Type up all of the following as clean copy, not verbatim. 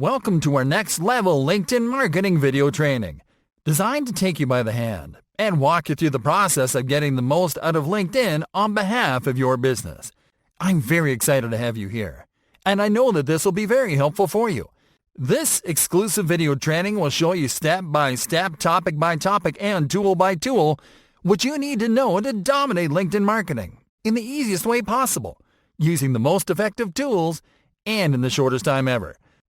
Welcome to our next level LinkedIn marketing video training, designed to take you by the hand and walk you through the process of getting the most out of LinkedIn on behalf of your business. I'm very excited to have you here, and I know that this will be very helpful for you. This exclusive video training will show you step by step, topic by topic, and tool by tool what you need to know to dominate LinkedIn marketing in the easiest way possible, using the most effective tools and in the shortest time ever.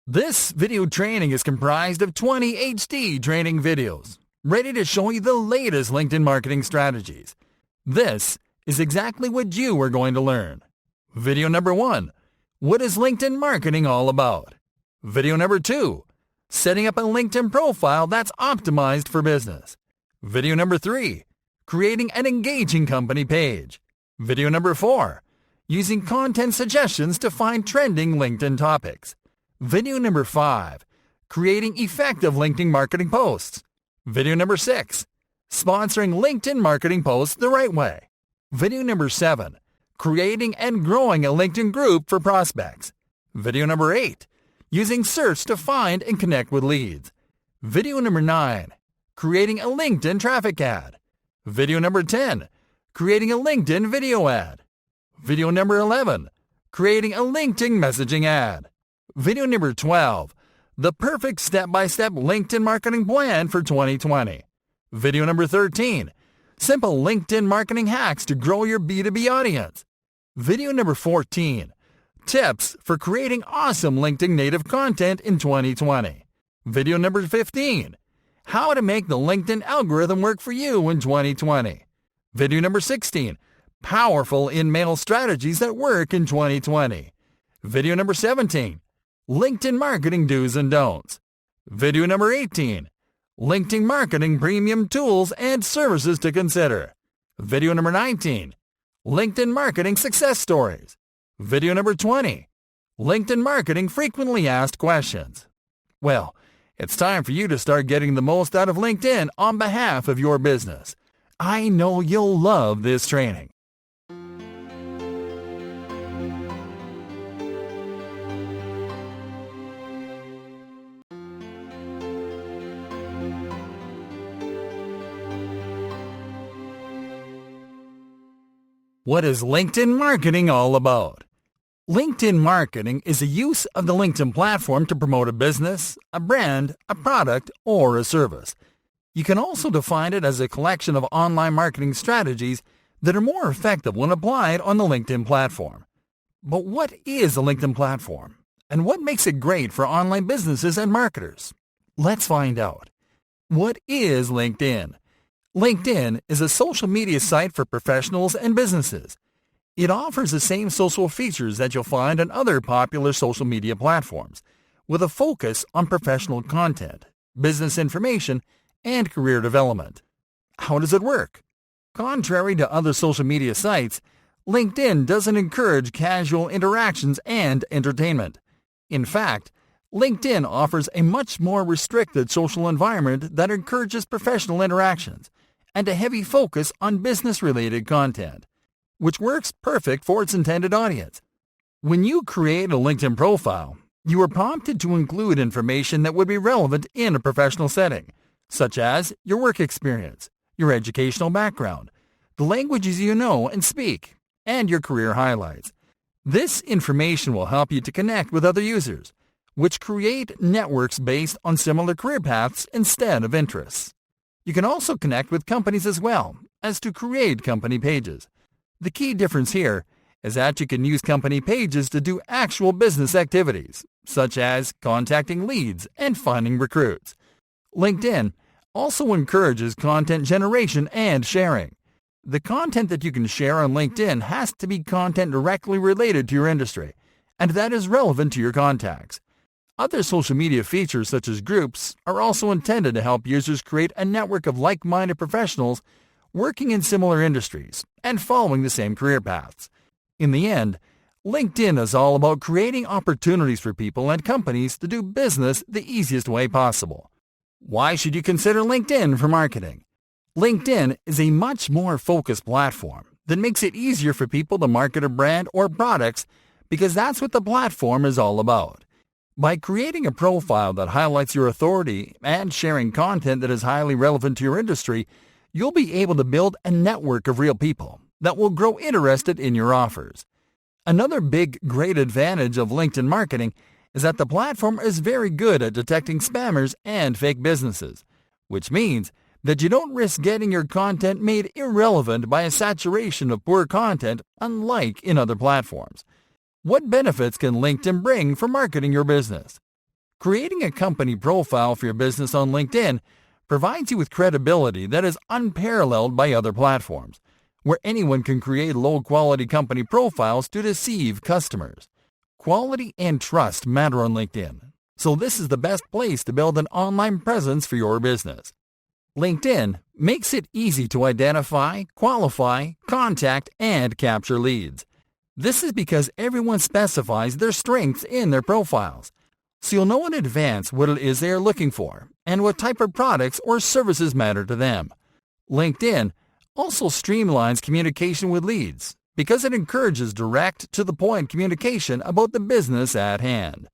This video training is comprised of 20 HD training videos, ready to show you the latest LinkedIn marketing strategies. This is exactly what you are going to learn. Video number 1, what is LinkedIn marketing all about? Video number 2, setting up a LinkedIn profile that's optimized for business. Video number 3, creating an engaging company page. Video number 4, using content suggestions to find trending LinkedIn topics. Video number 5, creating effective LinkedIn marketing posts. Video number 6, sponsoring LinkedIn marketing posts the right way. Video number 7, creating and growing a LinkedIn group for prospects. Video number 8, using search to find and connect with leads. Video number 9, creating a LinkedIn traffic ad. Video number 10, creating a LinkedIn video ad. Video number 11, creating a LinkedIn messaging ad. Video number 12, the perfect step-by-step LinkedIn marketing plan for 2020. Video number 13, simple LinkedIn marketing hacks to grow your B2B audience. Video number 14, tips for creating awesome LinkedIn native content in 2020. Video number 15, how to make the LinkedIn algorithm work for you in 2020. Video number 16, powerful in-mail strategies that work in 2020. Video number 17, LinkedIn marketing do's and don'ts. Video number 18, LinkedIn marketing premium tools and services to consider. Video number 19, LinkedIn marketing success stories. Video number 20, LinkedIn marketing frequently asked questions. Well, it's time for you to start getting the most out of LinkedIn on behalf of your business. I know you'll love this training. What is LinkedIn marketing all about? LinkedIn marketing is a use of the LinkedIn platform to promote a business, a brand, a product, or a service. You can also define it as a collection of online marketing strategies that are more effective when applied on the LinkedIn platform. But what is a LinkedIn platform? And what makes it great for online businesses and marketers? Let's find out. What is LinkedIn? LinkedIn is a social media site for professionals and businesses. It offers the same social features that you'll find on other popular social media platforms, with a focus on professional content, business information, and career development. How does it work? Contrary to other social media sites, LinkedIn doesn't encourage casual interactions and entertainment. In fact, LinkedIn offers a much more restricted social environment that encourages professional interactions and a heavy focus on business-related content, which works perfect for its intended audience. When you create a LinkedIn profile, you are prompted to include information that would be relevant in a professional setting, such as your work experience, your educational background, the languages you know and speak, and your career highlights. This information will help you to connect with other users, which create networks based on similar career paths instead of interests. You can also connect with companies as well as to create company pages. The key difference here is that you can use company pages to do actual business activities, such as contacting leads and finding recruits. LinkedIn also encourages content generation and sharing. The content that you can share on LinkedIn has to be content directly related to your industry, and that is relevant to your contacts. Other social media features such as groups are also intended to help users create a network of like-minded professionals working in similar industries and following the same career paths. In the end, LinkedIn is all about creating opportunities for people and companies to do business the easiest way possible. Why should you consider LinkedIn for marketing? LinkedIn is a much more focused platform that makes it easier for people to market a brand or products because that's what the platform is all about. By creating a profile that highlights your authority and sharing content that is highly relevant to your industry, you'll be able to build a network of real people that will grow interested in your offers. Another great advantage of LinkedIn marketing is that the platform is very good at detecting spammers and fake businesses, which means that you don't risk getting your content made irrelevant by a saturation of poor content, unlike in other platforms. What benefits can LinkedIn bring for marketing your business? Creating a company profile for your business on LinkedIn provides you with credibility that is unparalleled by other platforms, where anyone can create low-quality company profiles to deceive customers. Quality and trust matter on LinkedIn, so this is the best place to build an online presence for your business. LinkedIn makes it easy to identify, qualify, contact, and capture leads. This is because everyone specifies their strengths in their profiles, so you'll know in advance what it is they are looking for and what type of products or services matter to them. LinkedIn also streamlines communication with leads because it encourages direct, to-the-point communication about the business at hand.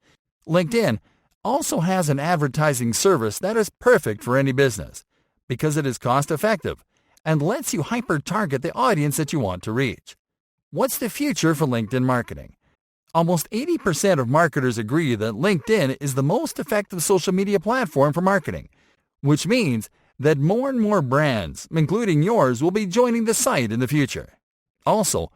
LinkedIn also has an advertising service that is perfect for any business because it is cost-effective and lets you hyper-target the audience that you want to reach. What's the future for LinkedIn marketing? Almost 80% of marketers agree that LinkedIn is the most effective social media platform for marketing, which means that more and more brands, including yours, will be joining the site in the future. Also,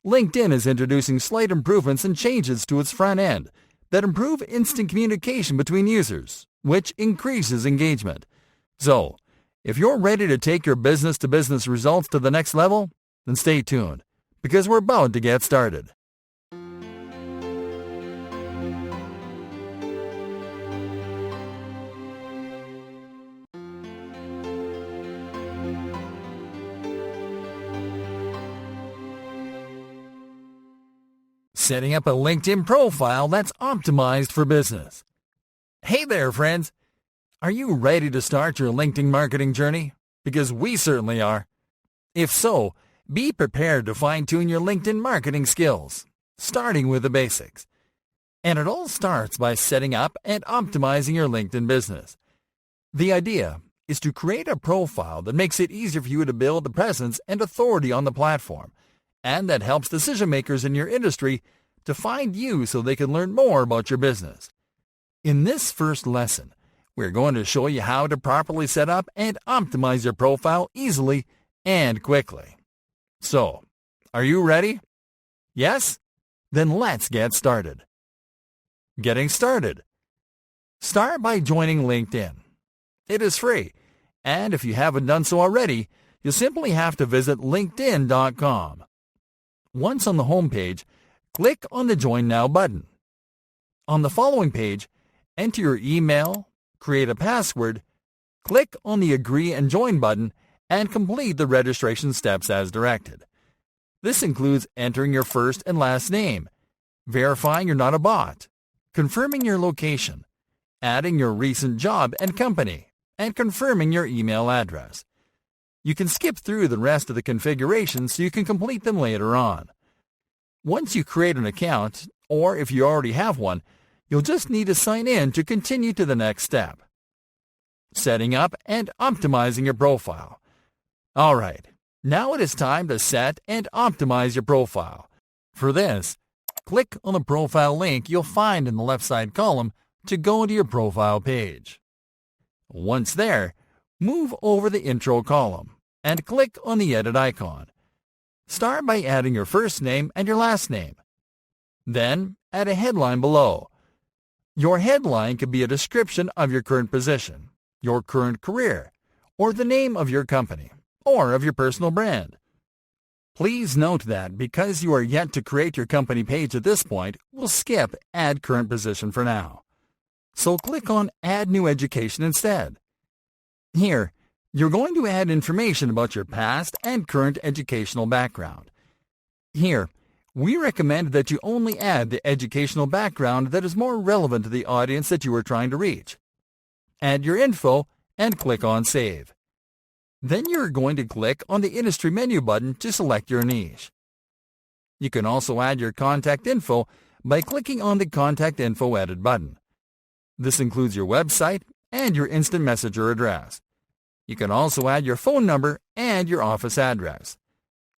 LinkedIn is introducing slight improvements and changes to its front end that improve instant communication between users, which increases engagement. So, if you're ready to take your business-to-business results to the next level, then stay tuned, because we're about to get started. Setting up a LinkedIn profile that's optimized for business. Hey there, friends! Are you ready to start your LinkedIn marketing journey? Because we certainly are. If so, be prepared to fine-tune your LinkedIn marketing skills, starting with the basics. And it all starts by setting up and optimizing your LinkedIn business. The idea is to create a profile that makes it easier for you to build a presence and authority on the platform, and that helps decision-makers in your industry to find you so they can learn more about your business. In this first lesson, we're going to show you how to properly set up and optimize your profile easily and quickly. So, are you ready? Yes? Then let's get started. Getting started. Start by joining LinkedIn. It is free, and if you haven't done so already, you'll simply have to visit linkedin.com. Once on the home page, click on the Join Now button. On the following page, enter your email, create a password, click on the Agree and Join button, and complete the registration steps as directed. This includes entering your first and last name, verifying you're not a bot, confirming your location, adding your recent job and company, and confirming your email address. You can skip through the rest of the configurations so you can complete them later on. Once you create an account, or if you already have one, you'll just need to sign in to continue to the next step. Setting up and optimizing your profile. All right, now it is time to set and optimize your profile. For this, click on the profile link you'll find in the left side column to go to your profile page. Once there, move over the intro column and click on the edit icon. Start by adding your first name and your last name. Then, add a headline below. Your headline could be a description of your current position, your current career, or the name of your company, or of your personal brand. Please note that because you are yet to create your company page at this point, we'll skip Add Current Position for now. So click on Add New Education instead. Here, you're going to add information about your past and current educational background. Here, we recommend that you only add the educational background that is more relevant to the audience that you are trying to reach. Add your info and click on Save. Then you're going to click on the Industry menu button to select your niche. You can also add your contact info by clicking on the Contact Info Edit button. This includes your website and your instant messenger address. You can also add your phone number and your office address.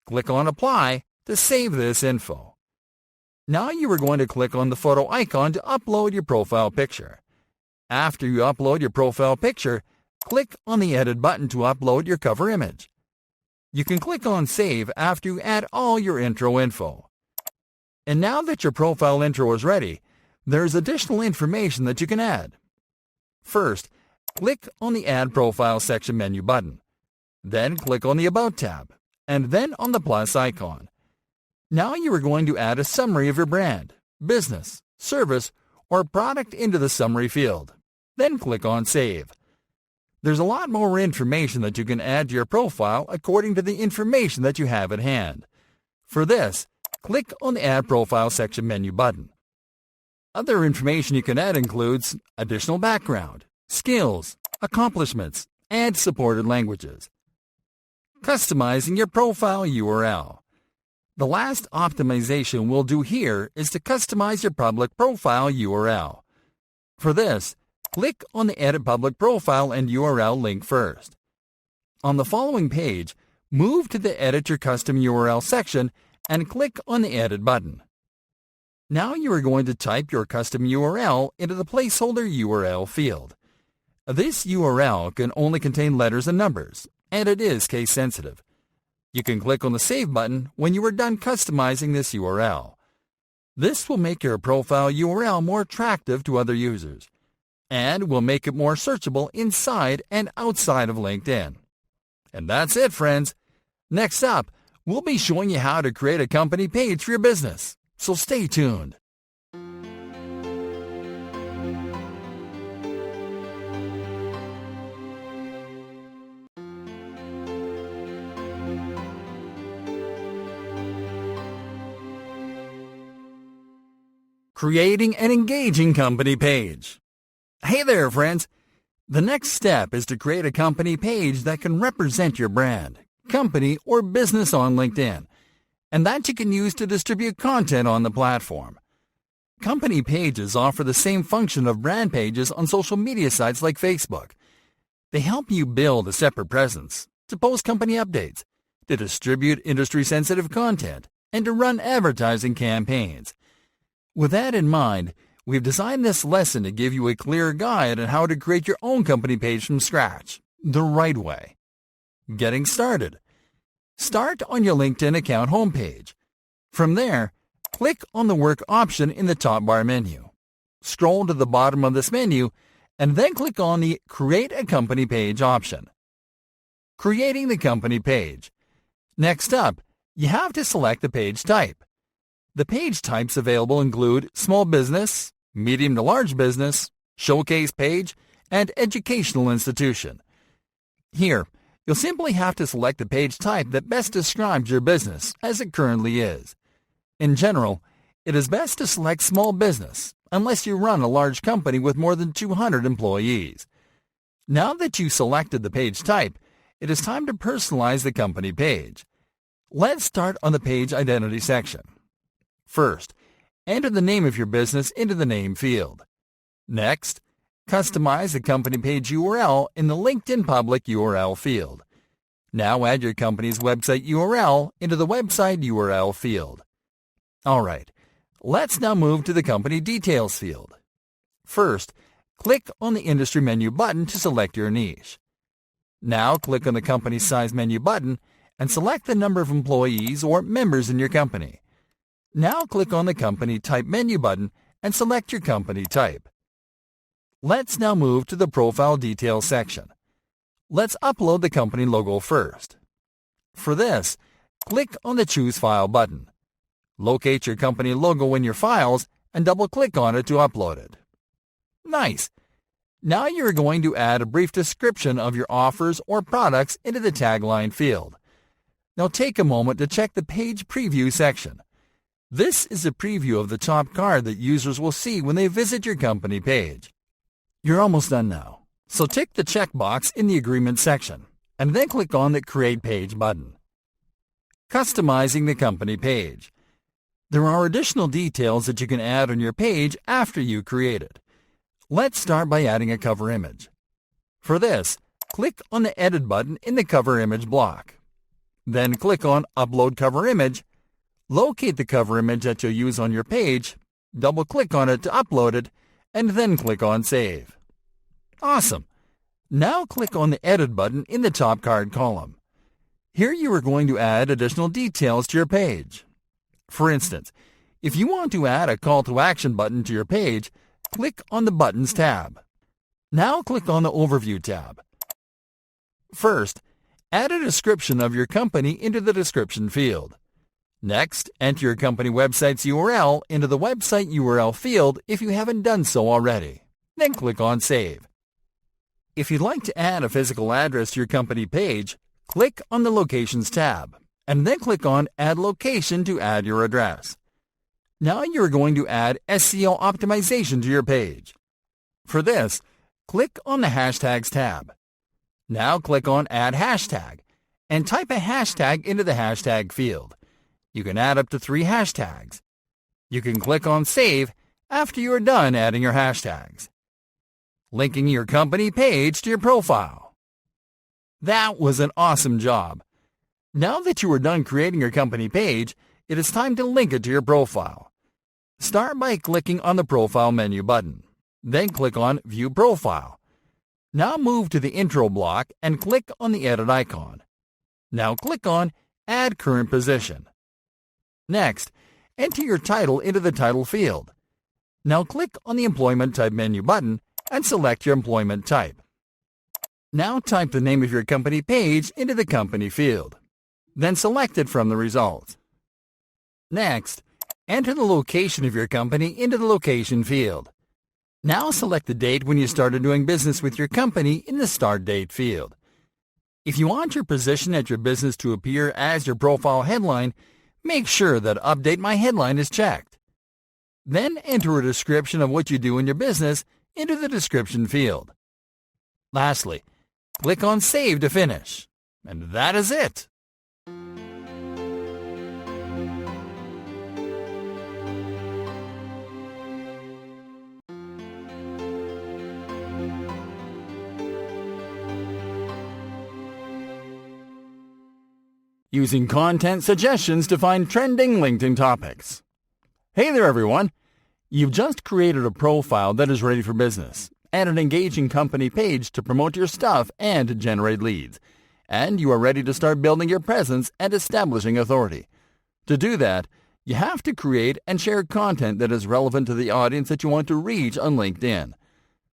Click on Apply to save this info. Now you are going to click on the photo icon to upload your profile picture. After you upload your profile picture, click on the Edit button to upload your cover image. You can click on Save after you add all your intro info. And now that your profile intro is ready, there's additional information that you can add. First, click on the Add Profile section menu button. Then click on the About tab, and then on the plus icon. Now you are going to add a summary of your brand, business, service, or product into the summary field. Then click on Save. There's a lot more information that you can add to your profile according to the information that you have at hand. For this, click on the Add Profile section menu button. Other information you can add includes additional background, skills, accomplishments, and supported languages. Customizing your profile URL. The last optimization we'll do here is to customize your public profile URL. For this, click on the Edit Public Profile and URL link first. On the following page, move to the Edit Your Custom URL section and click on the Edit button. Now you are going to type your custom URL into the placeholder URL field. This URL can only contain letters and numbers, and it is case sensitive. You can click on the Save button when you are done customizing this URL. This will make your profile URL more attractive to other users, and will make it more searchable inside and outside of LinkedIn. And that's it, friends. Next up, we'll be showing you how to create a company page for your business, so stay tuned. Creating an engaging company page. Hey there, friends! The next step is to create a company page that can represent your brand, company, or business on LinkedIn, and that you can use to distribute content on the platform. Company pages offer the same function of brand pages on social media sites like Facebook. They help you build a separate presence, to post company updates, to distribute industry-sensitive content, and to run advertising campaigns. With that in mind, we've designed this lesson to give you a clear guide on how to create your own company page from scratch, the right way. Getting started. Start on your LinkedIn account homepage. From there, click on the Work option in the top bar menu. Scroll to the bottom of this menu, and then click on the Create a Company Page option. Creating the company page. Next up, you have to select the page type. The page types available include small business, medium to large business, showcase page, and educational institution. Here, you'll simply have to select the page type that best describes your business as it currently is. In general, it is best to select small business unless you run a large company with more than 200 employees. Now that you've selected the page type, it is time to personalize the company page. Let's start on the page identity section. First, enter the name of your business into the name field. Next, customize the company page URL in the LinkedIn public URL field. Now add your company's website URL into the website URL field. Alright, let's now move to the company details field. First, click on the industry menu button to select your niche. Now click on the company size menu button and select the number of employees or members in your company. Now click on the Company Type menu button and select your company type. Let's now move to the Profile Details section. Let's upload the company logo first. For this, click on the Choose File button. Locate your company logo in your files and double-click on it to upload it. Nice! Now you're going to add a brief description of your offers or products into the tagline field. Now take a moment to check the Page Preview section. This is a preview of the top card that users will see when they visit your company page. You're almost done now, so tick the checkbox in the Agreement section, and then click on the Create Page button. Customizing the company page. There are additional details that you can add on your page after you create it. Let's start by adding a cover image. For this, click on the Edit button in the Cover Image block. Then click on Upload Cover Image. Locate the cover image that you'll use on your page, double-click on it to upload it, and then click on Save. Awesome! Now click on the Edit button in the top card column. Here you are going to add additional details to your page. For instance, if you want to add a call to action button to your page, click on the Buttons tab. Now click on the Overview tab. First, add a description of your company into the description field. Next, enter your company website's URL into the website URL field if you haven't done so already. Then click on Save. If you'd like to add a physical address to your company page, click on the Locations tab, and then click on Add Location to add your address. Now you're going to add SEO optimization to your page. For this, click on the Hashtags tab. Now click on Add Hashtag, and type a hashtag into the hashtag field. You can add up to 3 hashtags. You can click on Save after you are done adding your hashtags. Linking your company page to your profile. That was an awesome job. Now that you are done creating your company page, it is time to link it to your profile. Start by clicking on the Profile menu button. Then click on View Profile. Now move to the Intro block and click on the Edit icon. Now click on Add Current Position. Next, enter your title into the title field. Now click on the Employment Type menu button and select your employment type. Now type the name of your company page into the company field. Then select it from the results. Next, enter the location of your company into the location field. Now select the date when you started doing business with your company in the Start Date field. If you want your position at your business to appear as your profile headline, make sure that Update My Headline is checked. Then enter a description of what you do in your business into the description field. Lastly, click on Save to finish. And that is it. Using content suggestions to find trending LinkedIn topics. Hey there everyone! You've just created a profile that is ready for business and an engaging company page to promote your stuff and generate leads. And you are ready to start building your presence and establishing authority. To do that, you have to create and share content that is relevant to the audience that you want to reach on LinkedIn.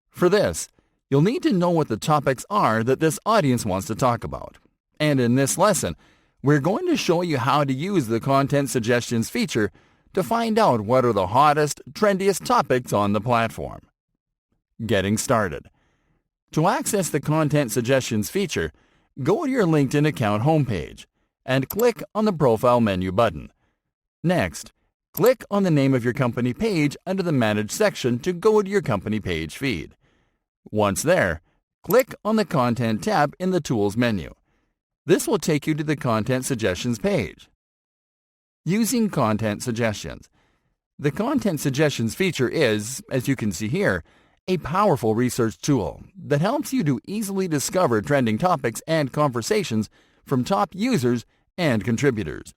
For this, you'll need to know what the topics are that this audience wants to talk about. And in this lesson, we're going to show you how to use the Content Suggestions feature to find out what are the hottest, trendiest topics on the platform. Getting started. To access the Content Suggestions feature, go to your LinkedIn account homepage and click on the Profile menu button. Next, click on the name of your company page under the Manage section to go to your company page feed. Once there, click on the Content tab in the Tools menu. This will take you to the Content Suggestions page. Using Content Suggestions. The Content Suggestions feature is, as you can see here, a powerful research tool that helps you to easily discover trending topics and conversations from top users and contributors.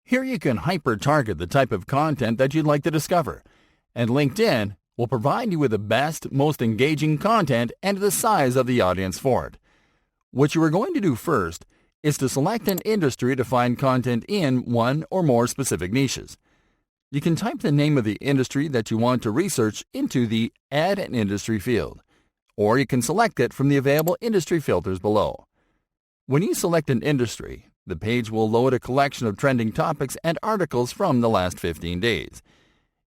Here you can hyper-target the type of content that you'd like to discover, and LinkedIn will provide you with the best, most engaging content and the size of the audience for it. What you are going to do first is to select an industry to find content in one or more specific niches. You can type the name of the industry that you want to research into the Add an Industry field, or you can select it from the available industry filters below. When you select an industry, the page will load a collection of trending topics and articles from the last 15 days.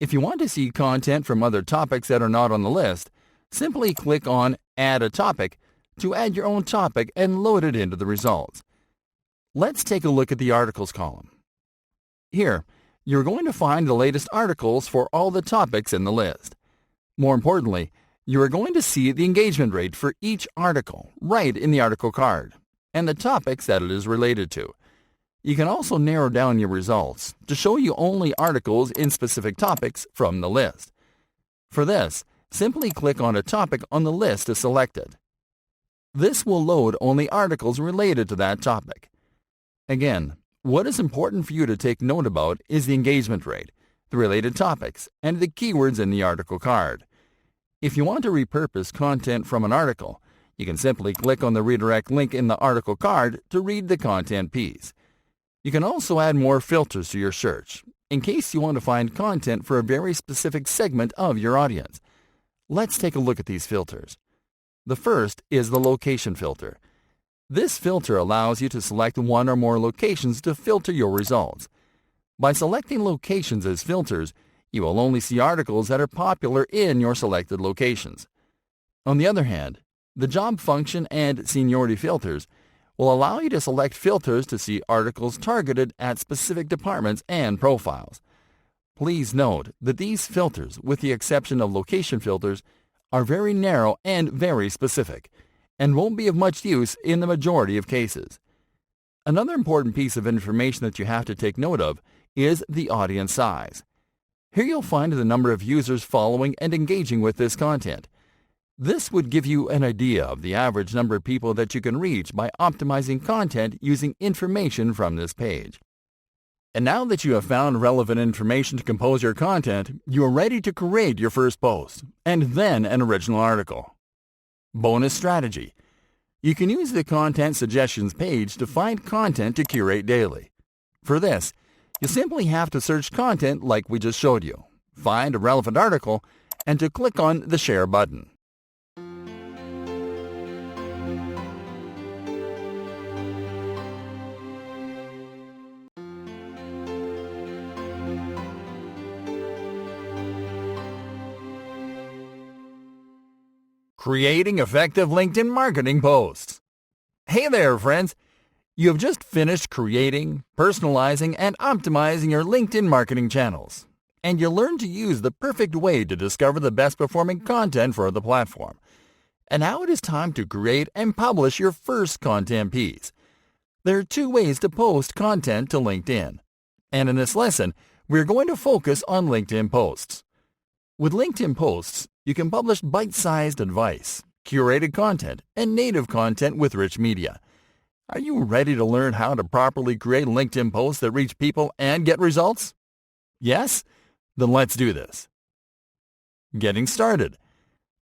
If you want to see content from other topics that are not on the list, simply click on Add a Topic to add your own topic and load it into the results. Let's take a look at the Articles column. Here, you're going to find the latest articles for all the topics in the list. More importantly, you are going to see the engagement rate for each article right in the article card and the topics that it is related to. You can also narrow down your results to show you only articles in specific topics from the list. For this, Simply click on a topic on the list to select it. This will load only articles related to that topic. Again, what is important for you to take note about is the engagement rate, the related topics, and the keywords in the article card. If you want to repurpose content from an article, you can simply click on the redirect link in the article card to read the content piece. You can also add more filters to your search, in case you want to find content for a very specific segment of your audience. Let's take a look at these filters. The first is the location filter. This filter allows you to select one or more locations to filter your results. By selecting locations as filters, you will only see articles that are popular in your selected locations. On the other hand, the job function and seniority filters will allow you to select filters to see articles targeted at specific departments and profiles. Please note that these filters, with the exception of location filters, are very narrow and very specific, and won't be of much use in the majority of cases. Another important piece of information that you have to take note of is the audience size. Here you'll find the number of users following and engaging with this content. This would give you an idea of the average number of people that you can reach by optimizing content using information from this page. And now that you have found relevant information to compose your content, you are ready to create your first post, and then an original article. Bonus strategy. You can use the Content Suggestions page to find content to curate daily. For this, you simply have to search content like we just showed you, find a relevant article, and to click on the Share button. Creating effective LinkedIn marketing posts. Hey there, friends! You have just finished creating, personalizing, and optimizing your LinkedIn marketing channels, and you learned to use the perfect way to discover the best performing content for the platform. And now it is time to create and publish your first content piece. There are two ways to post content to LinkedIn, and in this lesson, we're going to focus on LinkedIn posts. With LinkedIn posts, you can publish bite-sized advice, curated content, and native content with rich media. Are you ready to learn how to properly create LinkedIn posts that reach people and get results? Yes? Then let's do this. Getting started.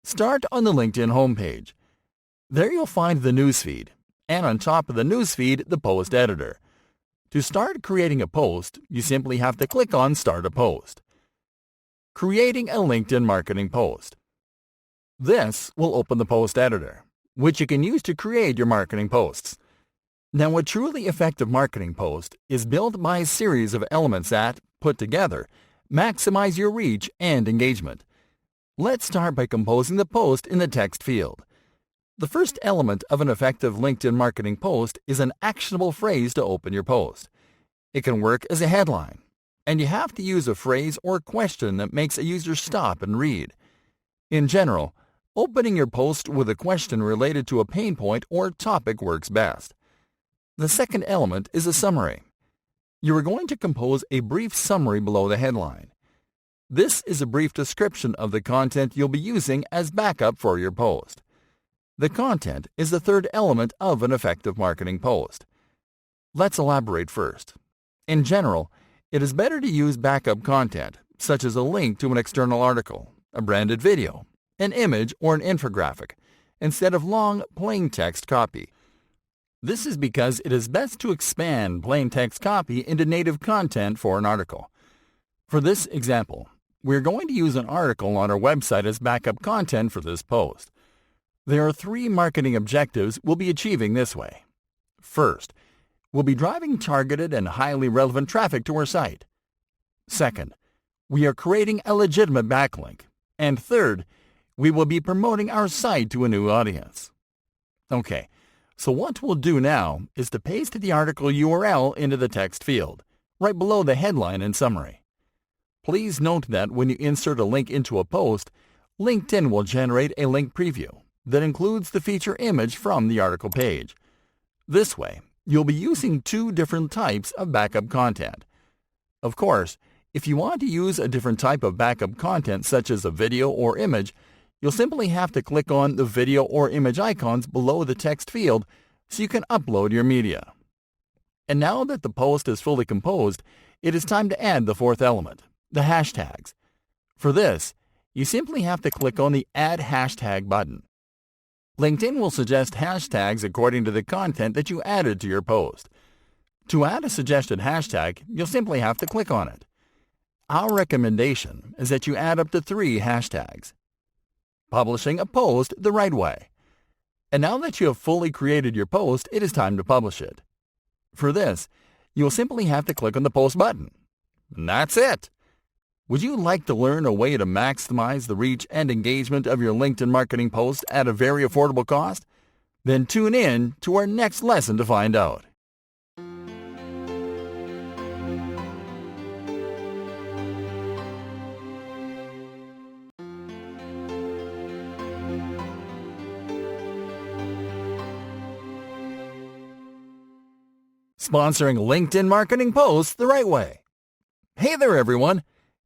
Start on the LinkedIn homepage. There you'll find the newsfeed, and on top of the newsfeed, the post editor. To start creating a post, you simply have to click on Start a Post. Creating a LinkedIn marketing post. This will open the post editor, which you can use to create your marketing posts. Now, a truly effective marketing post is built by a series of elements that, put together, maximize your reach and engagement. Let's start by composing the post in the text field. The first element of an effective LinkedIn marketing post is an actionable phrase to open your post. It can work as a headline, and you have to use a phrase or question that makes a user stop and read. In general, opening your post with a question related to a pain point or topic works best. The second element is a summary. You are going to compose a brief summary below the headline. This is a brief description of the content you'll be using as backup for your post. The content is the third element of an effective marketing post. Let's elaborate first. In general, it is better to use backup content, such as a link to an external article, a branded video, an image, or an infographic, instead of long, plain text copy. This is because it is best to expand plain text copy into native content for an article. For this example, we're going to use an article on our website as backup content for this post. There are 3 marketing objectives we'll be achieving this way. First, we'll be driving targeted and highly relevant traffic to our site. Second, we are creating a legitimate backlink. And third, we will be promoting our site to a new audience. Okay, so what we'll do now is to paste the article URL into the text field, right below the headline and summary. Please note that when you insert a link into a post, LinkedIn will generate a link preview that includes the feature image from the article page. This way, you'll be using 2 different types of backup content. Of course, if you want to use a different type of backup content such as a video or image, you'll simply have to click on the video or image icons below the text field so you can upload your media. And now that the post is fully composed, it is time to add the fourth element, the hashtags. For this, you simply have to click on the Add Hashtag button. LinkedIn will suggest hashtags according to the content that you added to your post. To add a suggested hashtag, you'll simply have to click on it. Our recommendation is that you add up to 3 hashtags. Publishing a post the right way. And now that you have fully created your post, it is time to publish it. For this, you'll simply have to click on the Post button. And that's it! Would you like to learn a way to maximize the reach and engagement of your LinkedIn marketing post at a very affordable cost? Then tune in to our next lesson to find out. Sponsoring LinkedIn marketing posts the right way. Hey there, everyone!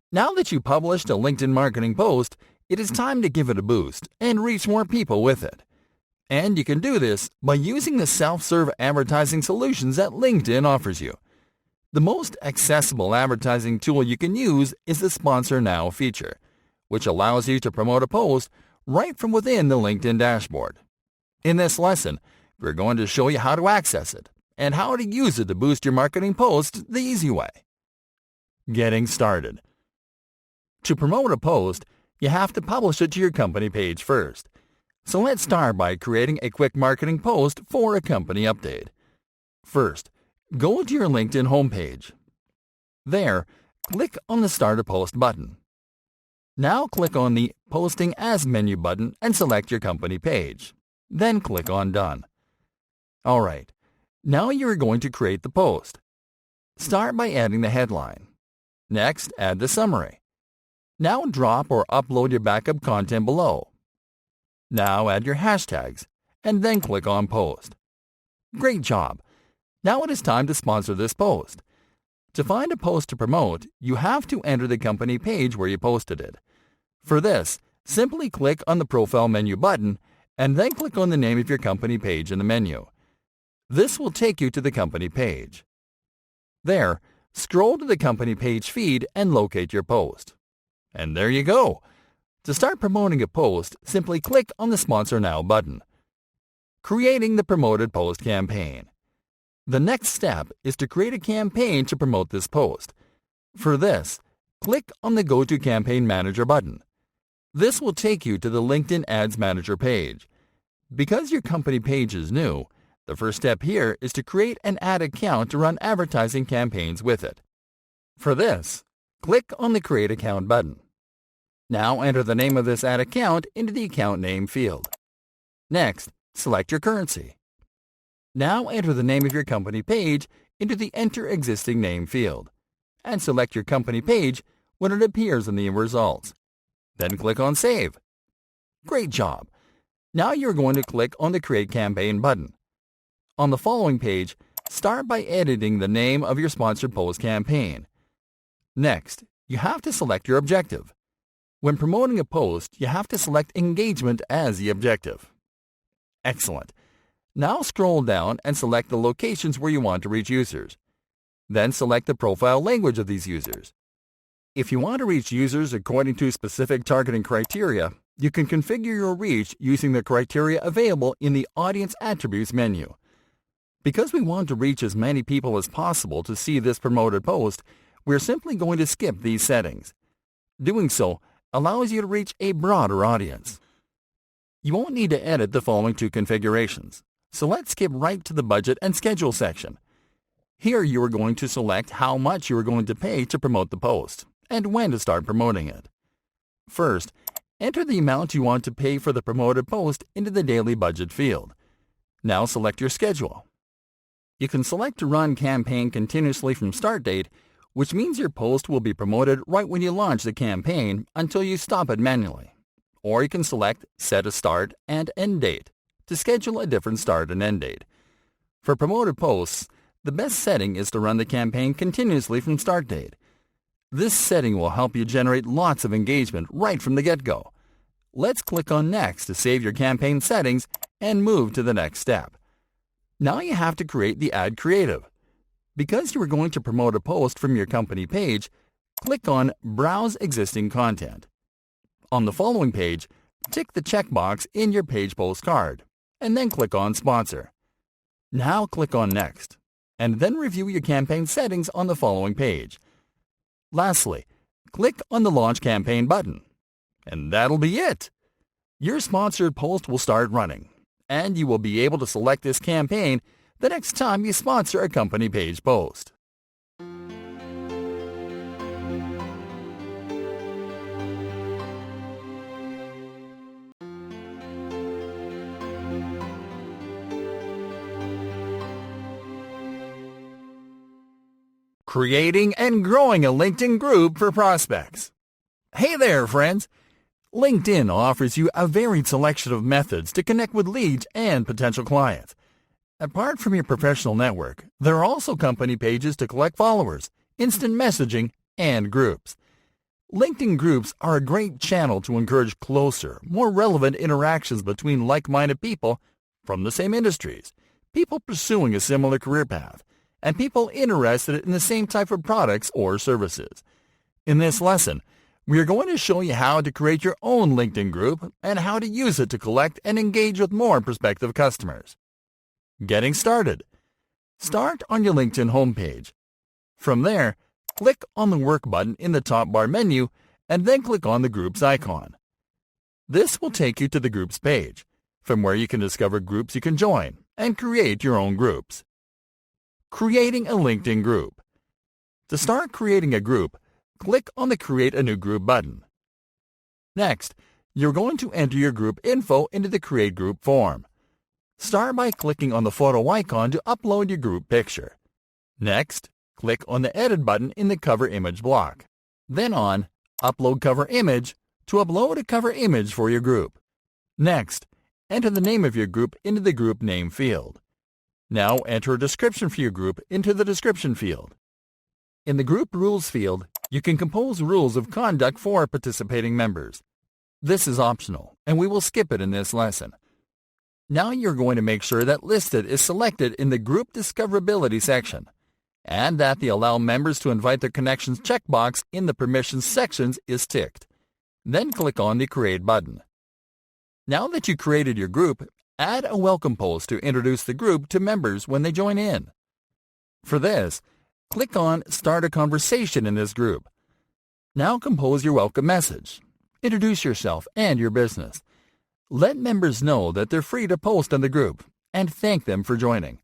Now that you published a LinkedIn marketing post, it is time to give it a boost and reach more people with it. And you can do this by using the self-serve advertising solutions that LinkedIn offers you. The most accessible advertising tool you can use is the Sponsor Now feature, which allows you to promote a post right from within the LinkedIn dashboard. In this lesson, we're going to show you how to access it and how to use it to boost your marketing posts the easy way. Getting started. To promote a post, you have to publish it to your company page first. So let's start by creating a quick marketing post for a company update. First, go to your LinkedIn homepage. There, click on the Start a Post button. Now click on the Posting As menu button and select your company page. Then click on Done. Alright, now you are going to create the post. Start by adding the headline. Next, add the summary. Now drop or upload your backup content below. Now add your hashtags, and then click on Post. Great job! Now it is time to sponsor this post. To find a post to promote, you have to enter the company page where you posted it. For this, simply click on the Profile menu button, and then click on the name of your company page in the menu. This will take you to the company page. There, scroll to the company page feed and locate your post. And there you go! To start promoting a post, simply click on the Sponsor Now button. Creating the promoted post campaign. The next step is to create a campaign to promote this post. For this, click on the Go to Campaign Manager button. This will take you to the LinkedIn Ads Manager page. Because your company page is new, the first step here is to create an ad account to run advertising campaigns with it. For this, click on the Create Account button. Now enter the name of this ad account into the account name field. Next, select your currency. Now enter the name of your company page into the Enter Existing Name field, and select your company page when it appears in the results. Then click on Save. Great job! Now you're going to click on the Create Campaign button. On the following page, start by editing the name of your sponsored post campaign. Next, you have to select your objective. When promoting a post, you have to select engagement as the objective. Excellent! Now scroll down and select the locations where you want to reach users. Then select the profile language of these users. If you want to reach users according to specific targeting criteria, you can configure your reach using the criteria available in the Audience Attributes menu. Because we want to reach as many people as possible to see this promoted post, we're simply going to skip these settings. Doing so allows you to reach a broader audience. You won't need to edit the following 2 configurations, so let's skip right to the Budget and Schedule section. Here you are going to select how much you are going to pay to promote the post, and when to start promoting it. First, enter the amount you want to pay for the promoted post into the Daily Budget field. Now select your schedule. You can select to run campaign continuously from start date, which means your post will be promoted right when you launch the campaign until you stop it manually. Or you can select Set a Start and End Date to schedule a different start and end date. For promoted posts, the best setting is to run the campaign continuously from start date. This setting will help you generate lots of engagement right from the get-go. Let's click on Next to save your campaign settings and move to the next step. Now you have to create the ad creative. Because you are going to promote a post from your company page, click on Browse Existing Content. On the following page, tick the checkbox in your page post card, and then click on Sponsor. Now click on Next, and then review your campaign settings on the following page. Lastly, click on the Launch Campaign button. And that'll be it! Your sponsored post will start running, and you will be able to select this campaign the next time you sponsor a company page post. Creating and growing a LinkedIn group for prospects. Hey there, friends! LinkedIn offers you a varied selection of methods to connect with leads and potential clients. Apart from your professional network, there are also company pages to collect followers, instant messaging, and groups. LinkedIn groups are a great channel to encourage closer, more relevant interactions between like-minded people from the same industries, people pursuing a similar career path, and people interested in the same type of products or services. In this lesson, we are going to show you how to create your own LinkedIn group and how to use it to collect and engage with more prospective customers. Getting started. Start on your LinkedIn homepage. From there, click on the Work button in the top bar menu and then click on the Groups icon. This will take you to the Groups page, from where you can discover groups you can join and create your own groups. Creating a LinkedIn group. To start creating a group, click on the Create a New Group button. Next, you're going to enter your group info into the Create Group form. Start by clicking on the photo icon to upload your group picture. Next, click on the Edit button in the Cover Image block. Then on Upload Cover Image to upload a cover image for your group. Next, enter the name of your group into the Group Name field. Now enter a description for your group into the Description field. In the Group Rules field, you can compose rules of conduct for participating members. This is optional, and we will skip it in this lesson. Now you're going to make sure that Listed is selected in the Group Discoverability section, and that the Allow Members to Invite Their Connections checkbox in the Permissions sections is ticked. Then click on the Create button. Now that you created your group, add a welcome post to introduce the group to members when they join in. For this, click on Start a Conversation in this group. Now compose your welcome message. Introduce yourself and your business. Let members know that they're free to post on the group and thank them for joining.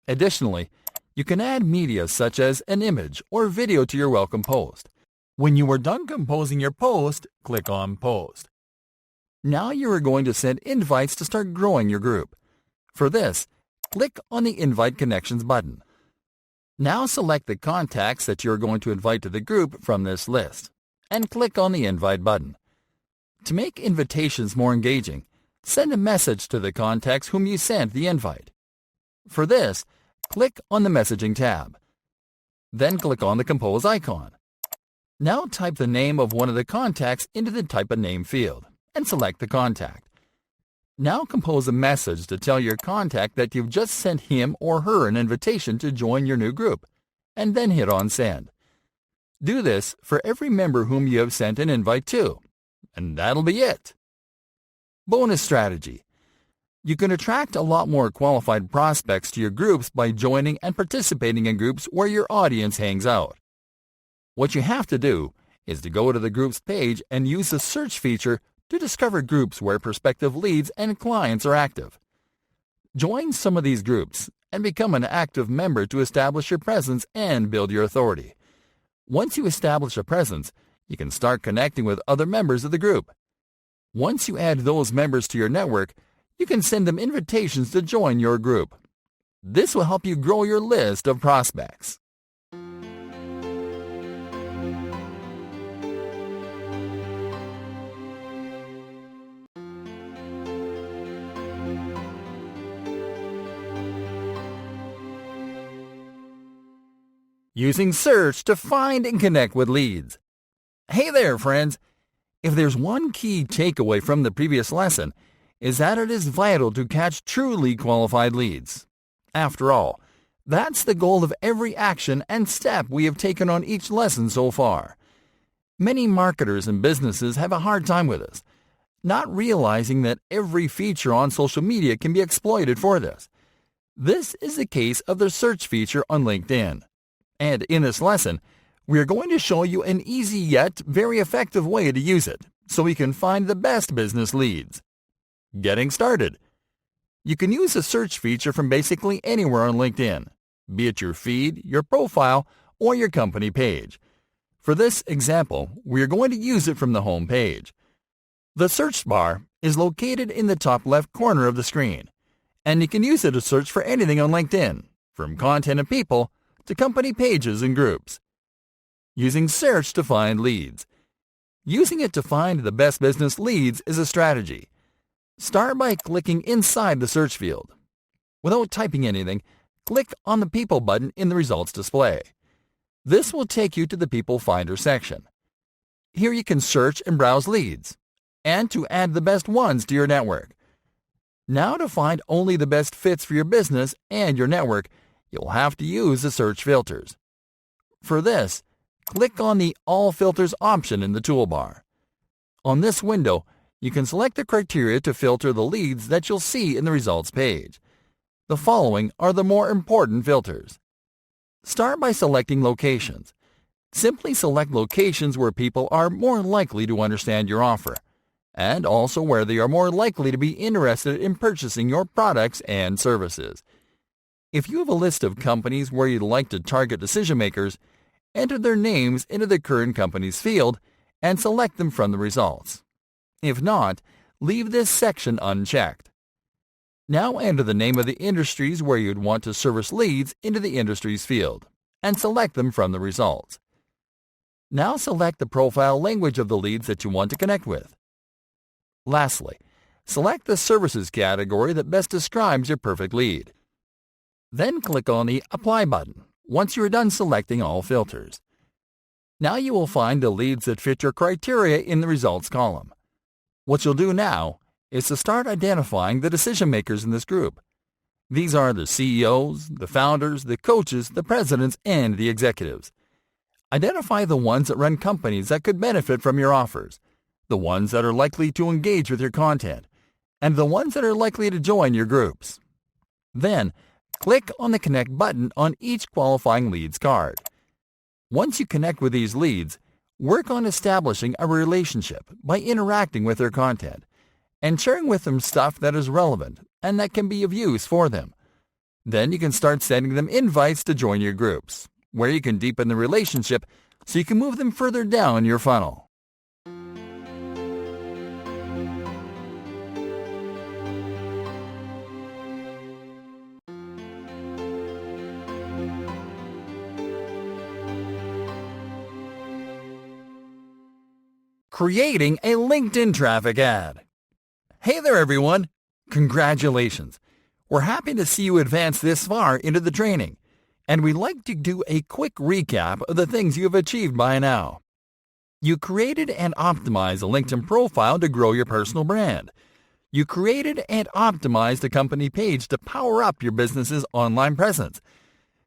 Additionally, you can add media such as an image or video to your welcome post. When you are done composing your post, click on Post. Now you are going to send invites to start growing your group. For this, click on the Invite Connections button. Now select the contacts that you are going to invite to the group from this list, and click on the Invite button. To make invitations more engaging, send a message to the contacts whom you sent the invite. For this, click on the Messaging tab. Then click on the Compose icon. Now type the name of one of the contacts into the Type a Name field, and select the contact. Now compose a message to tell your contact that you've just sent him or her an invitation to join your new group, and then hit on Send. Do this for every member whom you have sent an invite to, and that'll be it. Bonus strategy. You can attract a lot more qualified prospects to your groups by joining and participating in groups where your audience hangs out. What you have to do is to go to the groups page and use the search feature to discover groups where prospective leads and clients are active. Join some of these groups and become an active member to establish your presence and build your authority. Once you establish a presence, you can start connecting with other members of the group. Once you add those members to your network, you can send them invitations to join your group. This will help you grow your list of prospects. Using search to find and connect with leads. Hey there, friends! If there's one key takeaway from the previous lesson, is that it is vital to catch truly qualified leads. After all, that's the goal of every action and step we have taken on each lesson so far. Many marketers and businesses have a hard time with this, not realizing that every feature on social media can be exploited for this. This is the case of the search feature on LinkedIn. And in this lesson, we are going to show you an easy yet very effective way to use it so we can find the best business leads. Getting started. You can use the search feature from basically anywhere on LinkedIn, be it your feed, your profile, or your company page. For this example, we are going to use it from the home page. The search bar is located in the top left corner of the screen, and you can use it to search for anything on LinkedIn, from content and people to company pages and groups. Using search to find leads. Using it to find the best business leads is a strategy. Start by clicking inside the search field. Without typing anything, click on the People button in the results display. This will take you to the People Finder section. Here you can search and browse leads, and to add the best ones to your network. Now to find only the best fits for your business and your network, you'll have to use the search filters. For this, click on the All Filters option in the toolbar. On this window, you can select the criteria to filter the leads that you'll see in the results page. The following are the more important filters. Start by selecting locations. Simply select locations where people are more likely to understand your offer, and also where they are more likely to be interested in purchasing your products and services. If you have a list of companies where you'd like to target decision makers, enter their names into the current company's field and select them from the results. If not, leave this section unchecked. Now enter the name of the industries where you'd want to service leads into the industries field and select them from the results. Now select the profile language of the leads that you want to connect with. Lastly, select the services category that best describes your perfect lead. Then click on the Apply button once you are done selecting all filters. Now you will find the leads that fit your criteria in the results column. What you'll do now is to start identifying the decision makers in this group. These are the CEOs, the founders, the coaches, the presidents, and the executives. Identify the ones that run companies that could benefit from your offers, the ones that are likely to engage with your content, and the ones that are likely to join your groups. Then, click on the Connect button on each qualifying leads card. Once you connect with these leads, work on establishing a relationship by interacting with their content and sharing with them stuff that is relevant and that can be of use for them. Then you can start sending them invites to join your groups, where you can deepen the relationship so you can move them further down your funnel. Creating a LinkedIn traffic ad. Hey there everyone! Congratulations! We're happy to see you advance this far into the training, and we'd like to do a quick recap of the things you have achieved by now. You created and optimized a LinkedIn profile to grow your personal brand. You created and optimized a company page to power up your business's online presence.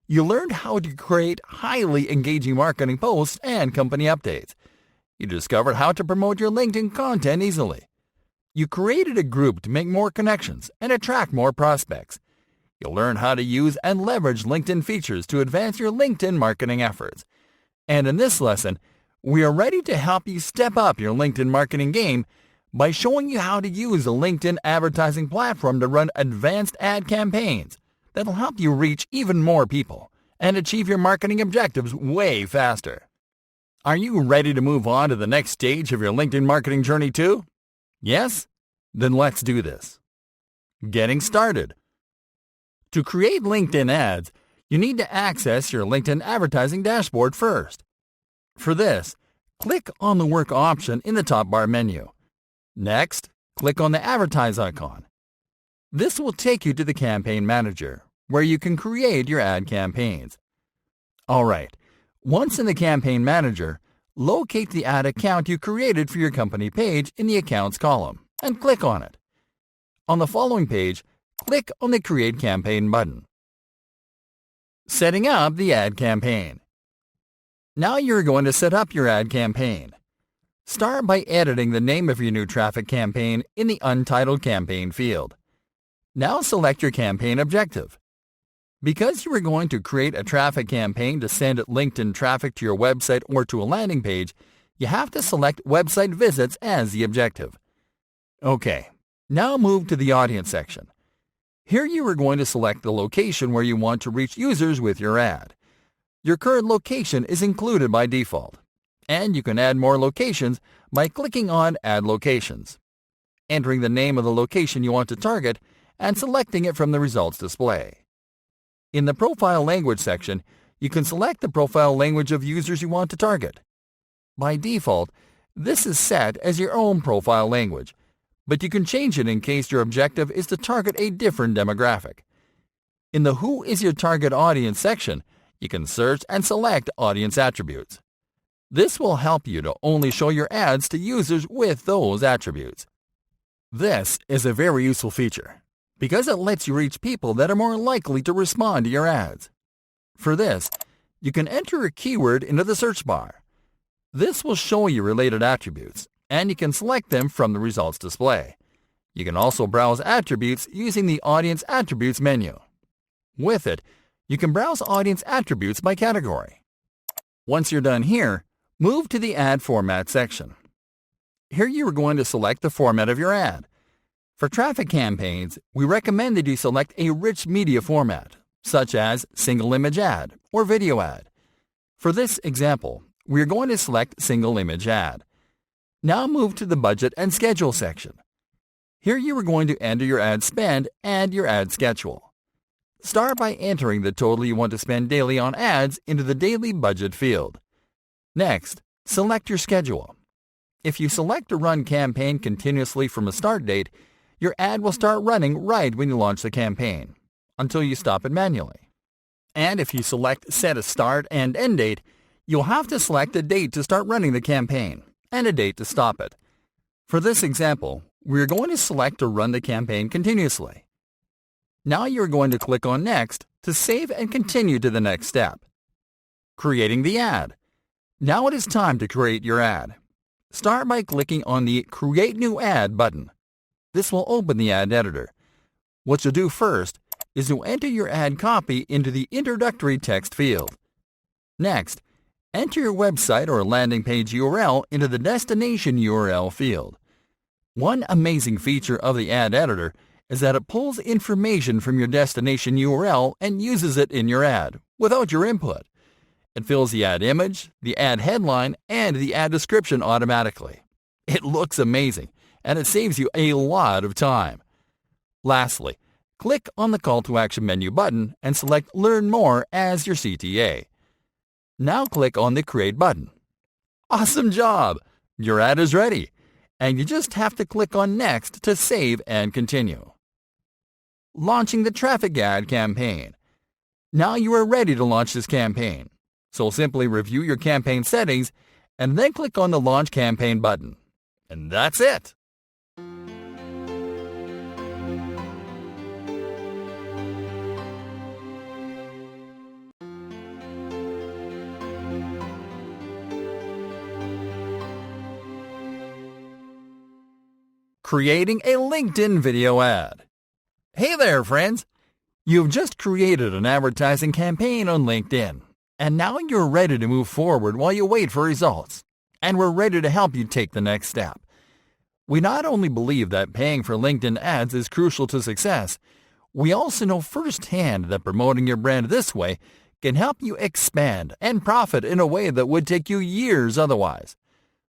You learned how to create highly engaging marketing posts and company updates. You discovered how to promote your LinkedIn content easily. You created a group to make more connections and attract more prospects. You'll learn how to use and leverage LinkedIn features to advance your LinkedIn marketing efforts. And in this lesson, we are ready to help you step up your LinkedIn marketing game by showing you how to use a LinkedIn advertising platform to run advanced ad campaigns that'll help you reach even more people and achieve your marketing objectives way faster. Are you ready to move on to the next stage of your LinkedIn marketing journey too? Yes? Then let's do this. Getting started. To create LinkedIn ads, you need to access your LinkedIn advertising dashboard first. For this, click on the Work option in the top bar menu. Next, click on the Advertise icon. This will take you to the Campaign Manager, where you can create your ad campaigns. Alright, once in the Campaign Manager, locate the ad account you created for your company page in the Accounts column and click on it. On the following page, click on the Create Campaign button. Setting up the ad campaign. Now you're going to set up your ad campaign. Start by editing the name of your new traffic campaign in the Untitled Campaign field. Now select your campaign objective. Because you are going to create a traffic campaign to send LinkedIn traffic to your website or to a landing page, you have to select website visits as the objective. Okay, now move to the audience section. Here you are going to select the location where you want to reach users with your ad. Your current location is included by default, and you can add more locations by clicking on Add Locations, entering the name of the location you want to target, and selecting it from the results display. In the Profile Language section, you can select the profile language of users you want to target. By default, this is set as your own profile language, but you can change it in case your objective is to target a different demographic. In the Who is your target audience section, you can search and select audience attributes. This will help you to only show your ads to users with those attributes. This is a very useful feature because it lets you reach people that are more likely to respond to your ads. For this, you can enter a keyword into the search bar. This will show you related attributes, and you can select them from the results display. You can also browse attributes using the Audience Attributes menu. With it, you can browse audience attributes by category. Once you're done here, move to the Ad Format section. Here you are going to select the format of your ad. For traffic campaigns, we recommend that you select a rich media format, such as single image ad or video ad. For this example, we are going to select single image ad. Now move to the Budget and Schedule section. Here you are going to enter your ad spend and your ad schedule. Start by entering the total you want to spend daily on ads into the Daily Budget field. Next, select your schedule. If you select to run campaign continuously from a start date, your ad will start running right when you launch the campaign, until you stop it manually. And if you select Set a Start and End Date, you'll have to select a date to start running the campaign and a date to stop it. For this example, we're going to select to run the campaign continuously. Now you're going to click on Next to save and continue to the next step. Creating the ad. Now it is time to create your ad. Start by clicking on the Create New Ad button. This will open the ad editor. What you'll do first is to enter your ad copy into the Introductory Text field. Next, enter your website or landing page URL into the Destination URL field. One amazing feature of the ad editor is that it pulls information from your destination URL and uses it in your ad without your input. It fills the ad image, the ad headline, and the ad description automatically. It looks amazing, and it saves you a lot of time. Lastly, click on the Call to Action menu button and select Learn More as your CTA. Now click on the Create button. Awesome job! Your ad is ready, and you just have to click on Next to save and continue. Launching the traffic ad campaign. Now you are ready to launch this campaign, so simply review your campaign settings and then click on the Launch Campaign button. And that's it! Creating a LinkedIn video ad. Hey there, friends! You've just created an advertising campaign on LinkedIn, and now you're ready to move forward while you wait for results. And we're ready to help you take the next step. We not only believe that paying for LinkedIn ads is crucial to success, we also know firsthand that promoting your brand this way can help you expand and profit in a way that would take you years otherwise.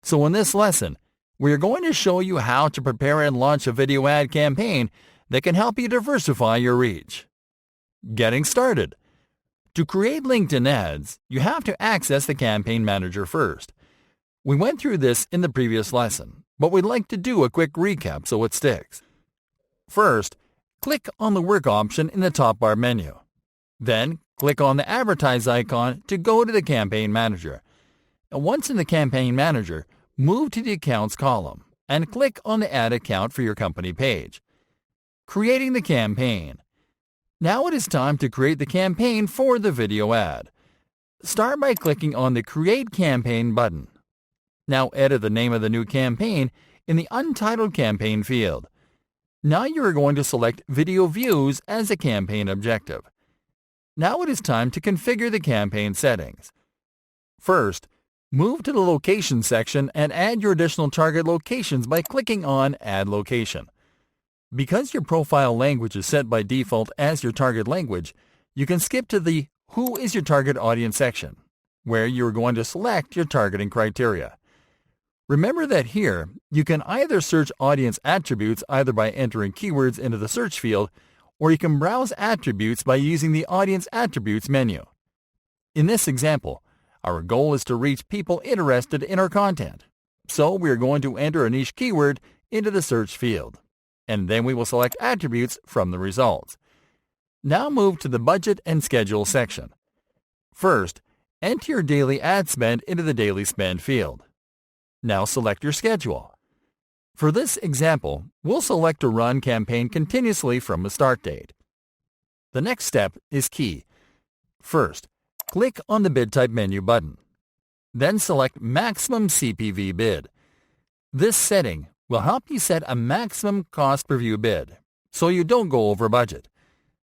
So in this lesson, we are going to show you how to prepare and launch a video ad campaign that can help you diversify your reach. Getting started. To create LinkedIn ads, you have to access the Campaign Manager first. We went through this in the previous lesson, but we'd like to do a quick recap so it sticks. First, click on the Work option in the top bar menu. Then, click on the Advertise icon to go to the Campaign Manager. And once in the Campaign Manager, move to the Accounts column and click on the Add Account for your company page. Creating the campaign. Now it is time to create the campaign for the video ad. Start by clicking on the Create Campaign button. Now edit the name of the new campaign in the Untitled Campaign field. Now you are going to select Video Views as a campaign objective. Now it is time to configure the campaign settings. First, move to the Location section and add your additional target locations by clicking on Add Location. Because your profile language is set by default as your target language, you can skip to the Who is your target audience section, where you are going to select your targeting criteria. Remember that here, you can either search audience attributes either by entering keywords into the search field, or you can browse attributes by using the Audience Attributes menu. In this example, our goal is to reach people interested in our content, so we are going to enter a niche keyword into the search field, and then we will select attributes from the results. Now move to the Budget and Schedule section. First, enter your daily ad spend into the Daily Spend field. Now select your schedule. For this example, we'll select to run campaign continuously from the start date. The next step is key. First, click on the Bid Type menu button. Then select Maximum CPV Bid. This setting will help you set a maximum cost per view bid, so you don't go over budget.